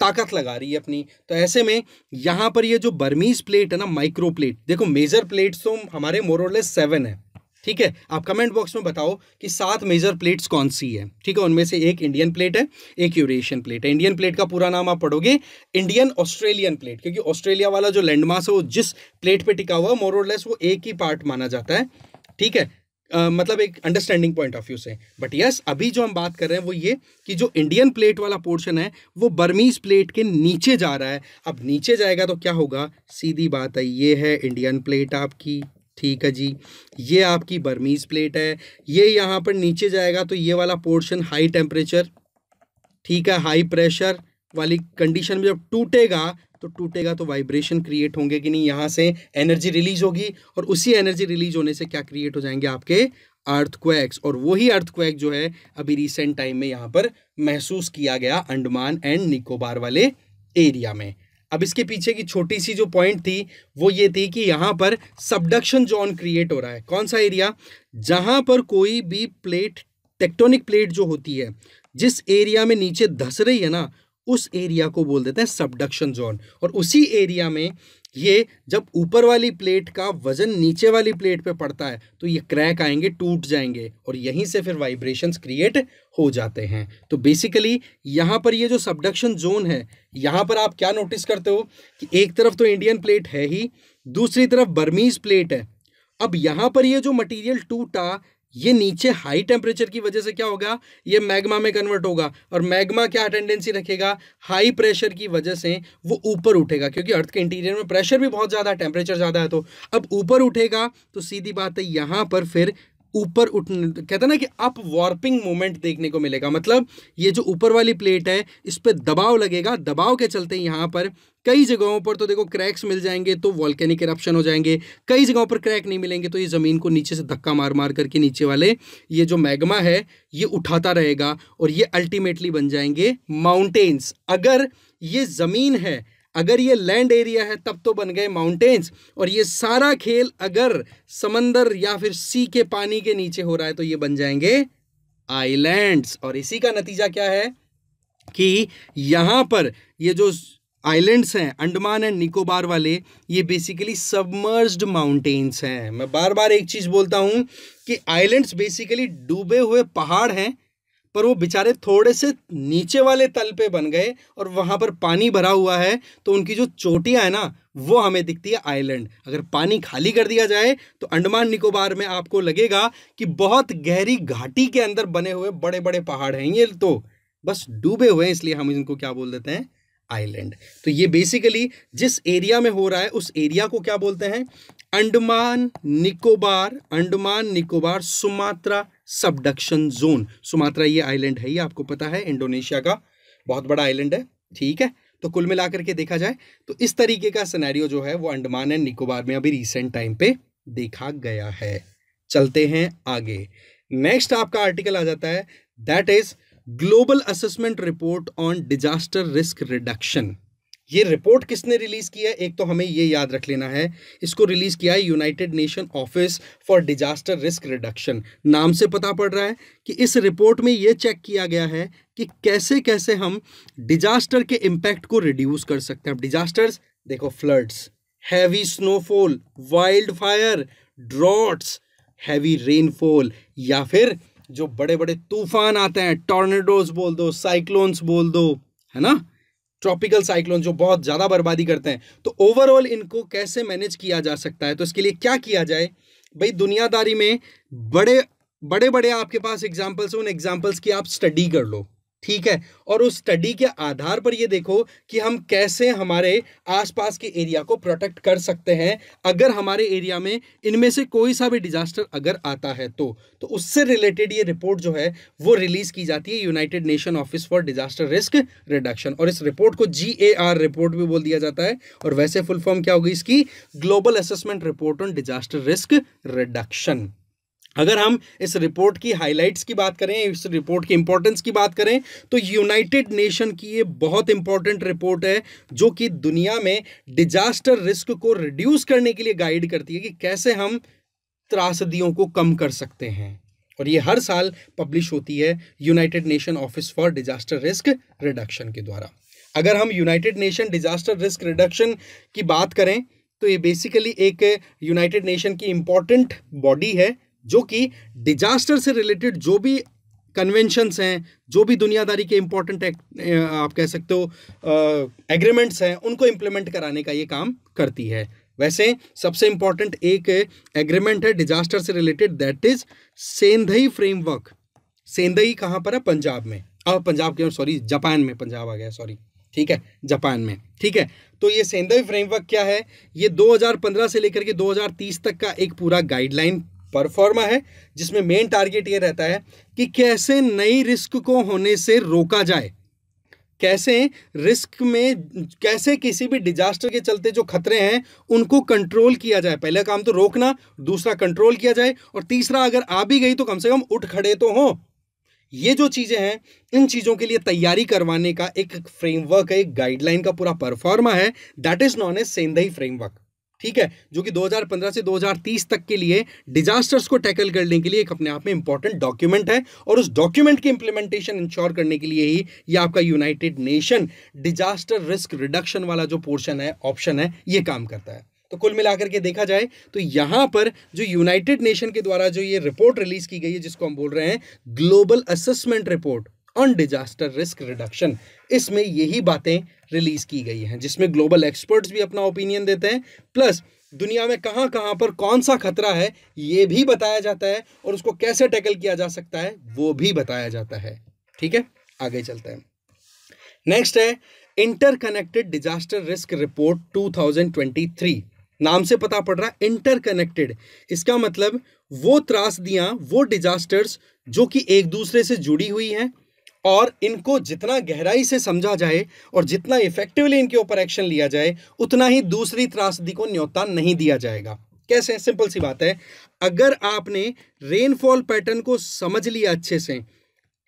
ताकत लगा रही है अपनी। तो ऐसे में यहाँ पर ये जो बर्मीज प्लेट है ना, माइक्रो प्लेट, देखो मेजर प्लेट्स तो हमारे मोरलेस 7 है, ठीक है। आप कमेंट बॉक्स में बताओ कि 7 मेजर प्लेट्स कौन सी है, ठीक है। उनमें से एक इंडियन प्लेट है, एक यूरेशियन प्लेट है। इंडियन प्लेट का पूरा नाम आप पढ़ोगे इंडियन ऑस्ट्रेलियन प्लेट, क्योंकि ऑस्ट्रेलिया वाला जो लैंडमास है वो जिस प्लेट पे टिका हुआ मोर और लेस वो एक ही पार्ट माना जाता है, ठीक है। मतलब एक अंडरस्टैंडिंग पॉइंट ऑफ व्यू से। बट यस, अभी जो हम बात कर रहे हैं वो ये कि जो इंडियन प्लेट वाला पोर्शन है वो बर्मीज प्लेट के नीचे जा रहा है। अब नीचे जाएगा तो क्या होगा, सीधी बात है, ये है इंडियन प्लेट आपकी, ठीक है जी। ये आपकी बर्मीज प्लेट है। ये यहाँ पर नीचे जाएगा तो ये वाला पोर्शन हाई टेम्परेचर, ठीक है, हाई प्रेशर वाली कंडीशन में जब टूटेगा तो वाइब्रेशन क्रिएट होंगे कि नहीं, यहाँ से एनर्जी रिलीज होगी और उसी एनर्जी रिलीज होने से क्या क्रिएट हो जाएंगे आपके अर्थक्वेक्स। और वही अर्थक्वेक जो है अभी रिसेंट टाइम में यहाँ पर महसूस किया गया अंडमान एंड निकोबार वाले एरिया में। अब इसके पीछे की छोटी सी जो पॉइंट थी वो ये थी कि यहाँ पर सबडक्शन जोन क्रिएट हो रहा है। कौन सा एरिया, जहाँ पर कोई भी प्लेट, टेक्टोनिक प्लेट जो होती है, जिस एरिया में नीचे धस रही है ना, उस एरिया को बोल देते हैं सबडक्शन जोन। और उसी एरिया में ये जब ऊपर वाली प्लेट का वजन नीचे वाली प्लेट पे पड़ता है तो ये क्रैक आएंगे, टूट जाएंगे और यहीं से फिर वाइब्रेशंस क्रिएट हो जाते हैं। तो बेसिकली यहाँ पर ये जो सबडक्शन जोन है, यहाँ पर आप क्या नोटिस करते हो कि एक तरफ तो इंडियन प्लेट है ही, दूसरी तरफ बर्मीज प्लेट है। अब यहाँ पर ये जो मटेरियल टूटा, ये नीचे हाई टेम्परेचर की वजह से क्या होगा, ये मैग्मा में कन्वर्ट होगा। और मैग्मा क्या टेंडेंसी रखेगा, हाई प्रेशर की वजह से वो ऊपर उठेगा, क्योंकि अर्थ के इंटीरियर में प्रेशर भी बहुत ज़्यादा है, टेम्परेचर ज़्यादा है। तो अब ऊपर उठेगा तो सीधी बात है यहाँ पर फिर ऊपर उठने, कहते हैं ना कि अप वार्पिंग मोमेंट देखने को मिलेगा। मतलब ये जो ऊपर वाली प्लेट है इस पर दबाव लगेगा, दबाव के चलते यहाँ पर कई जगहों पर तो देखो क्रैक्स मिल जाएंगे तो वॉल्केनिक इरप्शन हो जाएंगे, कई जगहों पर क्रैक नहीं मिलेंगे तो ये ज़मीन को नीचे से धक्का मार मार करके नीचे वाले ये जो मैग्मा है ये उठाता रहेगा और ये अल्टीमेटली बन जाएंगे माउंटेन्स। अगर ये ज़मीन है, अगर ये लैंड एरिया है तब तो बन गए माउंटेन्स। और ये सारा खेल अगर समंदर या फिर सी के पानी के नीचे हो रहा है तो ये बन जाएंगे आइलैंड्स। और इसी का नतीजा क्या है कि यहाँ पर ये जो आइलैंड्स हैं अंडमान एंड निकोबार वाले, ये बेसिकली सबमर्ज्ड माउंटेन्स हैं। मैं बार बार एक चीज़ बोलता हूँ कि आइलैंड्स बेसिकली डूबे हुए पहाड़ हैं, पर वो बेचारे थोड़े से नीचे वाले तल पे बन गए और वहाँ पर पानी भरा हुआ है तो उनकी जो चोटियाँ है ना वो हमें दिखती है आइलैंड। अगर पानी खाली कर दिया जाए तो अंडमान निकोबार में आपको लगेगा कि बहुत गहरी घाटी के अंदर बने हुए बड़े बड़े पहाड़ हैं, ये तो बस डूबे हुए हैं, इसलिए हम इनको क्या बोल देते हैं, आइलैंड। तो ये बेसिकली जिस एरिया में हो रहा है उस एरिया को क्या बोलते हैं, Andaman Nicobar Sumatra subduction zone. Sumatra ये आइलैंड है, ये आपको पता है इंडोनेशिया का बहुत बड़ा आइलैंड है, ठीक है। तो कुल मिलाकर के देखा जाए तो इस तरीके का सिनेरियो जो है वो अंडमान एंड निकोबार में अभी रिसेंट टाइम पे देखा गया है। चलते हैं आगे। नेक्स्ट आपका आर्टिकल आ जाता है, that is global assessment report on disaster risk reduction. ये रिपोर्ट किसने रिलीज किया है, एक तो हमें ये याद रख लेना है, इसको रिलीज किया है United nation office for disaster risk reduction. नाम से पता पड़ रहा है कि इस रिपोर्ट में ये चेक किया गया है कि कैसे कैसे हम डिजास्टर के इम्पैक्ट को रिड्यूस कर सकते हैं। अब डिजास्टर्स देखो, floods, heavy snowfall, wild fire, droughts, heavy rainfall, या फिर जो बड़े बड़े तूफान आते हैं, टॉर्नेडोज बोल दो, साइक्लोन्स बोल दो, है ना, ट्रॉपिकल साइक्लोन जो बहुत ज़्यादा बर्बादी करते हैं। तो ओवरऑल इनको कैसे मैनेज किया जा सकता है, तो इसके लिए क्या किया जाए भाई, दुनियादारी में बड़े बड़े बड़े आपके पास एग्जाम्पल्स हैं, उन एग्जाम्पल्स की आप स्टडी कर लो, ठीक है। और उस स्टडी के आधार पर ये देखो कि हम कैसे हमारे आसपास के एरिया को प्रोटेक्ट कर सकते हैं अगर हमारे एरिया में इनमें से कोई सा भी डिजास्टर अगर आता है तो उससे रिलेटेड ये रिपोर्ट जो है वो रिलीज की जाती है United nation office for disaster risk reduction. और इस रिपोर्ट को GAR रिपोर्ट भी बोल दिया जाता है, और वैसे फुल फॉर्म क्या होगी इसकी, global assessment report on disaster risk reduction. अगर हम इस रिपोर्ट की हाइलाइट्स की बात करें, इस रिपोर्ट की इंपॉर्टेंस की बात करें, तो यूनाइटेड नेशन की ये बहुत इंपॉर्टेंट रिपोर्ट है जो कि दुनिया में डिजास्टर रिस्क को रिड्यूस करने के लिए गाइड करती है कि कैसे हम त्रासदियों को कम कर सकते हैं। और ये हर साल पब्लिश होती है United nation office for disaster risk reduction के द्वारा। अगर हम United nation disaster risk reduction की बात करें तो ये बेसिकली एक यूनाइटेड नेशन की इंपॉर्टेंट बॉडी है जो कि डिजास्टर से रिलेटेड जो भी कन्वेंशंस हैं, जो भी दुनियादारी के इंपॉर्टेंट आप कह सकते हो एग्रीमेंट्स हैं, उनको इम्प्लीमेंट कराने का ये काम करती है। वैसे सबसे इंपॉर्टेंट एक एग्रीमेंट है डिजास्टर से रिलेटेड, दैट इज सेंधई फ्रेमवर्क। सेंधई कहाँ पर है? पंजाब में। पंजाब के सॉरी जापान में, पंजाब आ गया सॉरी, ठीक है, जापान में, ठीक है। तो ये सेंधई फ्रेमवर्क क्या है? ये 2015 से लेकर के 2030 तक का एक पूरा गाइडलाइन परफॉर्मा है जिसमें मेन टारगेट ये रहता है कि कैसे नई रिस्क को होने से रोका जाए, कैसे रिस्क में, कैसे किसी भी डिजास्टर के चलते जो खतरे हैं उनको कंट्रोल किया जाए। पहला काम तो रोकना, दूसरा कंट्रोल किया जाए, और तीसरा अगर आ भी गई तो कम से कम उठ खड़े तो हो। ये जो चीजें हैं, इन चीजों के लिए तैयारी करवाने का एक फ्रेमवर्क है, एक गाइडलाइन का पूरा परफॉर्मा है, that is known as Sendai framework, ठीक है, जो कि 2015 से 2030 तक के लिए डिजास्टर्स को टैकल करने के लिए एक अपने आप में इंपॉर्टेंट डॉक्यूमेंट है। और उस डॉक्यूमेंट की इंप्लीमेंटेशन इंश्योर करने के लिए ही ये आपका United nation disaster risk reduction वाला जो पोर्शन है, ऑप्शन है, ये काम करता है। तो कुल मिलाकर के देखा जाए तो यहां पर जो यूनाइटेड नेशन के द्वारा जो ये रिपोर्ट रिलीज की गई है, जिसको हम बोल रहे हैं global assessment report on disaster risk reduction, इसमें यही बातें रिलीज की गई हैं, जिसमें ग्लोबल एक्सपर्ट्स भी अपना ओपिनियन देते हैं, प्लस दुनिया में कहां कहां पर कौन सा खतरा है ये भी बताया जाता है, और उसको कैसे टैकल किया जा सकता है वो भी बताया जाता है। ठीक है, आगे चलते हैं। नेक्स्ट है इंटरकनेक्टेड डिजास्टर रिस्क रिपोर्ट 2023। नाम से पता पड़ रहा है इंटरकनेक्टेड, इसका मतलब वो त्रासदियां, वो डिजास्टर्स जो कि एक दूसरे से जुड़ी हुई हैं, और इनको जितना गहराई से समझा जाए और जितना इफेक्टिवली इनके ऊपर एक्शन लिया जाए, उतना ही दूसरी त्रासदी को न्योता नहीं दिया जाएगा। कैसे? सिंपल सी बात है, अगर आपने रेनफॉल पैटर्न को समझ लिया अच्छे से,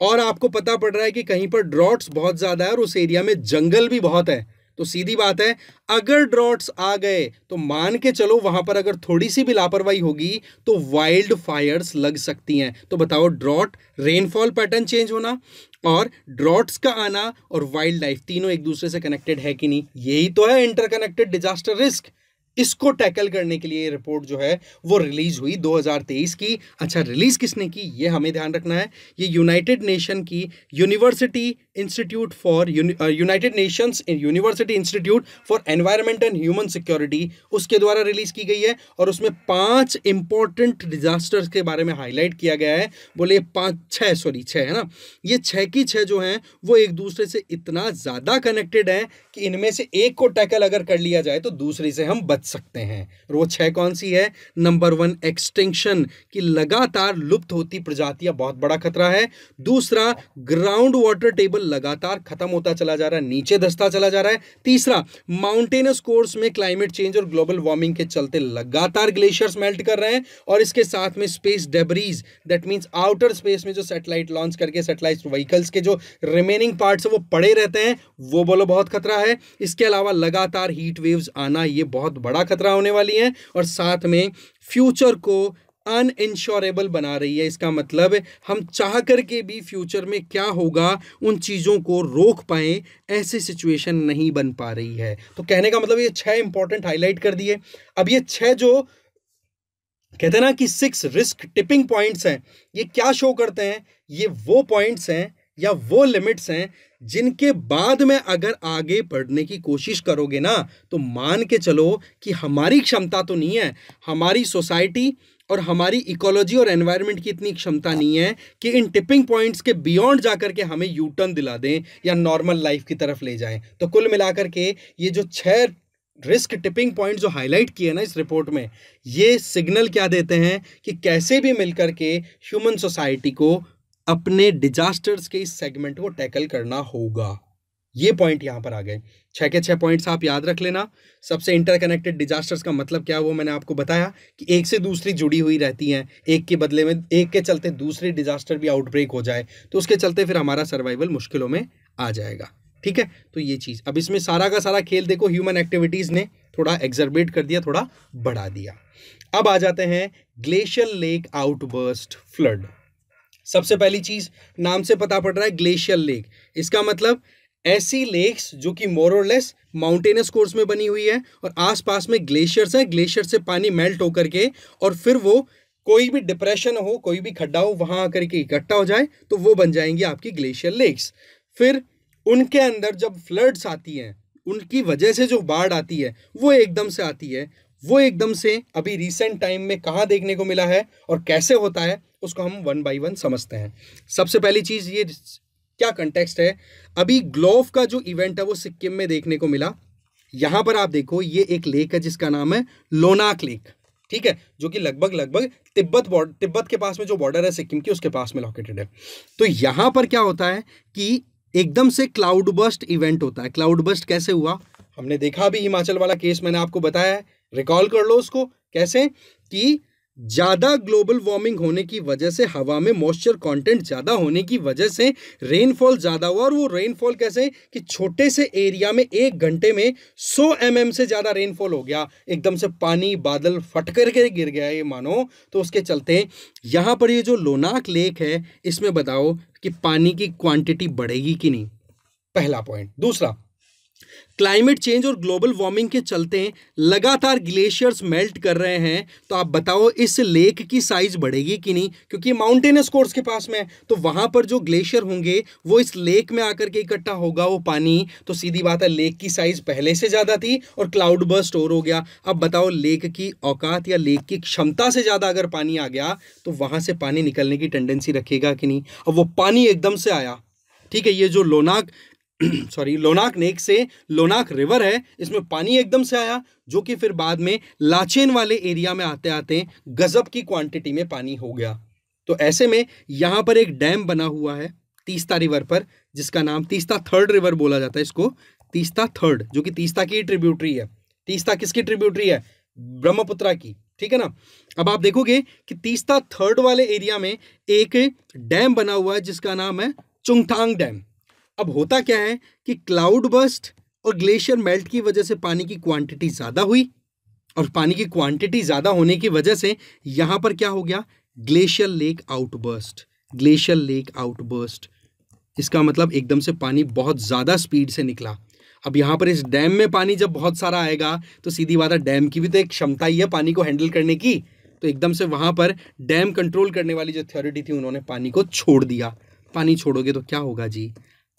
और आपको पता पड़ रहा है कि कहीं पर ड्रॉट्स बहुत ज्यादा है और उस एरिया में जंगल भी बहुत है, तो सीधी बात है, अगर ड्रॉट्स आ गए तो मान के चलो वहां पर अगर थोड़ी सी भी लापरवाही होगी तो वाइल्ड फायर्स लग सकती हैं। तो बताओ, ड्रॉट, रेनफॉल पैटर्न चेंज होना और ड्रॉट्स का आना और वाइल्ड लाइफ, तीनों एक दूसरे से कनेक्टेड है कि नहीं? यही तो है इंटरकनेक्टेड डिजास्टर रिस्क। इसको टैकल करने के लिए ये रिपोर्ट जो है वो रिलीज हुई 2023 की। अच्छा, रिलीज किसने की ये हमें ध्यान रखना है। ये यूनाइटेड नेशन की university institute for United Nations university institute for environment and human security, उसके द्वारा रिलीज की गई है। और उसमें 5 इंपॉर्टेंट डिजास्टर्स के बारे में हाईलाइट किया गया है। बोले 6 है ना, ये 6 की 6 जो हैं वो एक दूसरे से इतना ज्यादा कनेक्टेड हैं कि इनमें से एक को टैकल अगर कर लिया जाए तो दूसरी से हम बच सकते हैं। और वो 6 कौन सी है? नंबर 1, एक्सटिंक्शन, की लगातार लुप्त होती प्रजातियां बहुत बड़ा खतरा है। दूसरा, ग्राउंड वाटर टेबल लगातार खत्म होता चला जा रहा है, नीचे धंसता चला जा रहा है। तीसरा, माउंटेनस कोर्स में क्लाइमेट चेंज और ग्लोबल वार्मिंग के चलते लगातार ग्लेशियर्स मेल्ट कर रहे हैं। और इसके साथ में space debris, that means outer space में जो सैटेलाइट लॉन्च करके सैटेलाइट व्हीकल्स के जो रिमेनिंग पार्ट्स है वो पड़े रहते हैं, वो बोलो बहुत खतरा है। इसके अलावा लगातार हीट वेव्स आना, ये बहुत बड़ा खतरा होने वाली है। और साथ में फ्यूचर को अनइंश्योरेबल बना रही है। इसका मतलब हम चाह करके भी फ्यूचर में क्या होगा उन चीज़ों को रोक पाए, ऐसी सिचुएशन नहीं बन पा रही है। तो कहने का मतलब ये 6 इंपॉर्टेंट हाईलाइट कर दिए। अब ये 6 जो कहते हैं ना कि 6 रिस्क टिपिंग पॉइंट्स हैं, ये क्या शो करते हैं? ये वो पॉइंट्स हैं या वो लिमिट्स हैं जिनके बाद में अगर आगे बढ़ने की कोशिश करोगे ना, तो मान के चलो कि हमारी क्षमता तो नहीं है, हमारी सोसाइटी और हमारी इकोलॉजी और एनवायरनमेंट की इतनी क्षमता नहीं है कि इन टिपिंग पॉइंट्स के बियॉन्ड जाकर के हमें यू टर्न दिला दें या नॉर्मल लाइफ की तरफ ले जाएं। तो कुल मिलाकर के ये जो 6 रिस्क टिपिंग पॉइंट जो हाईलाइट किए ना इस रिपोर्ट में, ये सिग्नल क्या देते हैं कि कैसे भी मिलकर के ह्यूमन सोसाइटी को अपने डिजास्टर्स के इस सेगमेंट को टैकल करना होगा। ये पॉइंट यहाँ पर आ गए। 6 के 6 पॉइंट्स आप याद रख लेना। सबसे इंटरकनेक्टेड डिजास्टर्स का मतलब क्या है वो मैंने आपको बताया कि एक से दूसरी जुड़ी हुई रहती हैं, एक के बदले में एक के चलते दूसरी डिजास्टर भी आउटब्रेक हो जाए तो उसके चलते फिर हमारा सर्वाइवल मुश्किलों में आ जाएगा। ठीक है, तो ये चीज़ अब इसमें सारा का सारा खेल देखो ह्यूमन एक्टिविटीज़ ने थोड़ा एक्सरबेट कर दिया, थोड़ा बढ़ा दिया। अब आ जाते हैं ग्लेशियल लेक आउटबर्स्ट फ्लड। सबसे पहली चीज नाम से पता पड़ रहा है ग्लेशियल लेक, इसका मतलब ऐसी लेक्स जो कि मोर और लेस माउंटेनस कोर्स में बनी हुई है और आसपास में ग्लेशियर्स हैं, ग्लेशियर से पानी मेल्ट होकर के और फिर वो कोई भी डिप्रेशन हो, कोई भी खड्डा हो, वहां आकर के इकट्ठा हो जाए तो वो बन जाएंगी आपकी ग्लेशियल लेक्स। फिर उनके अंदर जब फ्लड्स आती हैं, उनकी वजह से जो बाढ़ आती है वो एकदम से आती है, वो एकदम से अभी रिसेंट टाइम में कहाँ देखने को मिला है और कैसे होता है उसको हम वन बाय वन समझते हैं। सबसे पहली चीज ये क्या कंटेक्स्ट है, अभी ग्लोव का जो इवेंट है वो सिक्किम में देखने को मिला। यहां पर आप देखो ये एक लेक है जिसका नाम है लोनाक लेक, ठीक है, जो कि लगभग तिब्बत के पास में जो बॉर्डर है सिक्किम की उसके पास में लोकेटेड है। तो यहां पर क्या होता है कि एकदम से क्लाउड बर्स्ट इवेंट होता है। क्लाउड बर्स्ट कैसे हुआ, हमने देखा अभी हिमाचल वाला केस मैंने आपको बताया है, रिकॉल कर लो उसको। कैसे कि ज्यादा ग्लोबल वार्मिंग होने की वजह से हवा में मॉइस्चर कंटेंट ज्यादा होने की वजह से रेनफॉल ज्यादा हुआ, और वो रेनफॉल कैसे कि छोटे से एरिया में 1 घंटे में 100 mm से ज्यादा रेनफॉल हो गया, एकदम से पानी बादल फट करके गिर गया ये मानो। तो उसके चलते यहां पर ये जो लोनाक लेक है इसमें बताओ कि पानी की क्वांटिटी बढ़ेगी कि नहीं, पहला पॉइंट। दूसरा, क्लाइमेट चेंज और ग्लोबल वार्मिंग के चलते लगातार ग्लेशियर्स मेल्ट कर रहे हैं, तो आप बताओ इस लेक की साइज बढ़ेगी कि नहीं, क्योंकि माउंटेनस कोर्स के पास में है तो वहां पर जो ग्लेशियर होंगे वो इस लेक में आकर के इकट्ठा होगा वो पानी, तो सीधी बात है लेक की साइज पहले से ज्यादा थी और क्लाउड बर्स्ट और हो गया। अब बताओ लेक की औकात या लेक की क्षमता से ज्यादा अगर पानी आ गया तो वहां से पानी निकलने की टेंडेंसी रखेगा कि नहीं। अब वो पानी एकदम से आया, ठीक है, ये जो लोनाक लोनाक नेक से लोनाक रिवर है इसमें पानी एकदम से आया जो कि फिर बाद में लाचेन वाले एरिया में आते आते गजब की क्वांटिटी में पानी हो गया। तो ऐसे में यहां पर एक डैम बना हुआ है तीस्ता रिवर पर, जिसका नाम तीस्ता थर्ड रिवर बोला जाता है इसको, तीस्ता थर्ड, जो कि तीस्ता की ट्रिब्यूटरी है। तीस्ता किसकी ट्रिब्यूटरी है, ब्रह्मपुत्रा की, ठीक है ना। अब आप देखोगे कि तीस्ता थर्ड वाले एरिया में एक डैम बना हुआ है जिसका नाम है चुंगथांग डैम। अब होता क्या है कि क्लाउड बर्स्ट और ग्लेशियर मेल्ट की वजह से पानी की क्वांटिटी ज्यादा हुई, और पानी की क्वांटिटी ज्यादा होने की वजह से यहां पर क्या हो गया, glacier lake outburst. Glacier lake outburst इसका मतलब एकदम से पानी बहुत ज्यादा स्पीड से निकला। अब यहां पर इस डैम में पानी जब बहुत सारा आएगा तो सीधी बात है डैम की भी तो एक क्षमता ही है पानी को हैंडल करने की, तो एकदम से वहां पर डैम कंट्रोल करने वाली जो अथॉरिटी थी उन्होंने पानी को छोड़ दिया। पानी छोड़ोगे तो क्या होगा जी,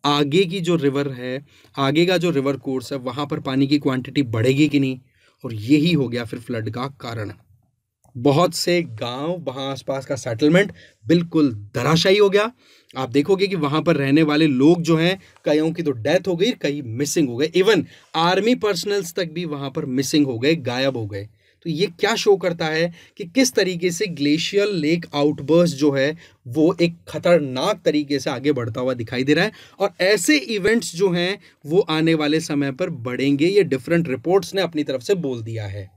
आगे की जो रिवर है, आगे का जो रिवर कोर्स है वहां पर पानी की क्वांटिटी बढ़ेगी कि नहीं, और यही हो गया फिर फ्लड का कारण। बहुत से गांव, वहां आसपास का सेटलमेंट बिल्कुल धराशायी हो गया। आप देखोगे कि वहां पर रहने वाले लोग जो हैं कईयों की तो डेथ हो गई, कई मिसिंग हो गए, इवन आर्मी पर्सनल्स तक भी वहां पर मिसिंग हो गए, गायब हो गए। तो ये क्या शो करता है कि किस तरीके से ग्लेशियल लेक आउटबर्स्ट जो है वो एक खतरनाक तरीके से आगे बढ़ता हुआ दिखाई दे रहा है, और ऐसे इवेंट्स जो हैं वो आने वाले समय पर बढ़ेंगे, ये डिफरेंट रिपोर्ट्स ने अपनी तरफ से बोल दिया है।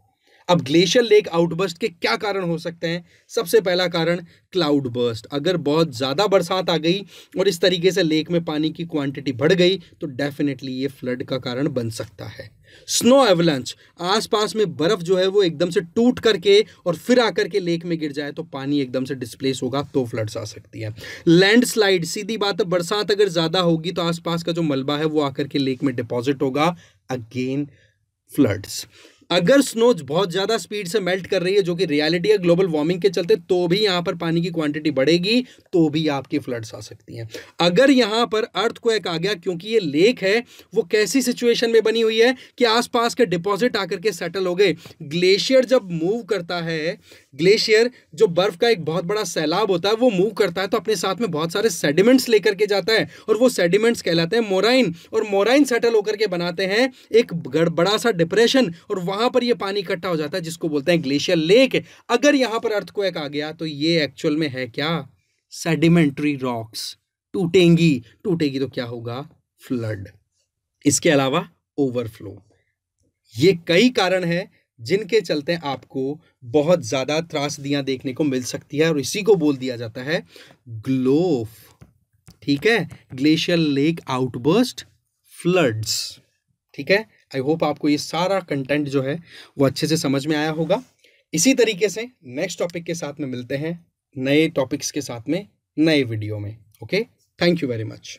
अब ग्लेशियर लेक आउटबर्स्ट के क्या कारण हो सकते हैं, सबसे पहला कारण क्लाउड बर्स्ट। अगर बहुत ज़्यादा बरसात आ गई और इस तरीके से लेक में पानी की क्वांटिटी बढ़ गई तो डेफिनेटली ये फ्लड का कारण बन सकता है। स्नो एवलांच, आसपास में बर्फ जो है वो एकदम से टूट करके और फिर आकर के लेक में गिर जाए तो पानी एकदम से डिस्प्लेस होगा तो फ्लड्स आ सकती है। लैंडस्लाइड, सीधी बात है बरसात अगर ज़्यादा होगी तो आसपास का जो मलबा है वो आकर के लेक में डिपॉजिट होगा, अगेन फ्लड्स। अगर स्नो बहुत ज्यादा स्पीड से मेल्ट कर रही है जो कि रियलिटी है ग्लोबल वार्मिंग के चलते, तो भी यहां पर पानी की क्वांटिटी बढ़ेगी तो भी आपकी फ्लड्स आ सकती हैं। अगर यहां पर अर्थक्वेक आ गया, क्योंकि ये लेक है वो कैसी सिचुएशन में बनी हुई है कि आसपास के डिपॉजिट आकर के सेटल हो गए। ग्लेशियर जब मूव करता है, ग्लेशियर जो बर्फ का एक बहुत बड़ा सैलाब होता है वो मूव करता है तो अपने साथ में बहुत सारे सेडिमेंट्स लेकर के जाता है, और वो सेडिमेंट्स कहलाते हैं मोराइन, और मोराइन सेटल होकर के बनाते हैं एक बड़ा सा डिप्रेशन, और वहां पर ये पानी इकट्ठा हो जाता है जिसको बोलते हैं ग्लेशियर लेक। अगर यहां पर अर्थक्वेक आ गया तो ये एक्चुअल में है क्या, सेडिमेंट्री रॉक्स टूटेंगी, टूटेगी तो क्या होगा, फ्लड। इसके अलावा ओवरफ्लो। ये कई कारण हैं जिनके चलते आपको बहुत ज़्यादा त्रासदियां देखने को मिल सकती है, और इसी को बोल दिया जाता है ग्लोफ। ठीक है, ग्लेशियल लेक आउटबर्स्ट फ्लड्स। ठीक है, आई होप आपको ये सारा कंटेंट जो है वो अच्छे से समझ में आया होगा। इसी तरीके से नेक्स्ट टॉपिक के साथ में मिलते हैं, नए टॉपिक्स के साथ में, नए वीडियो में। Okay, thank you very much.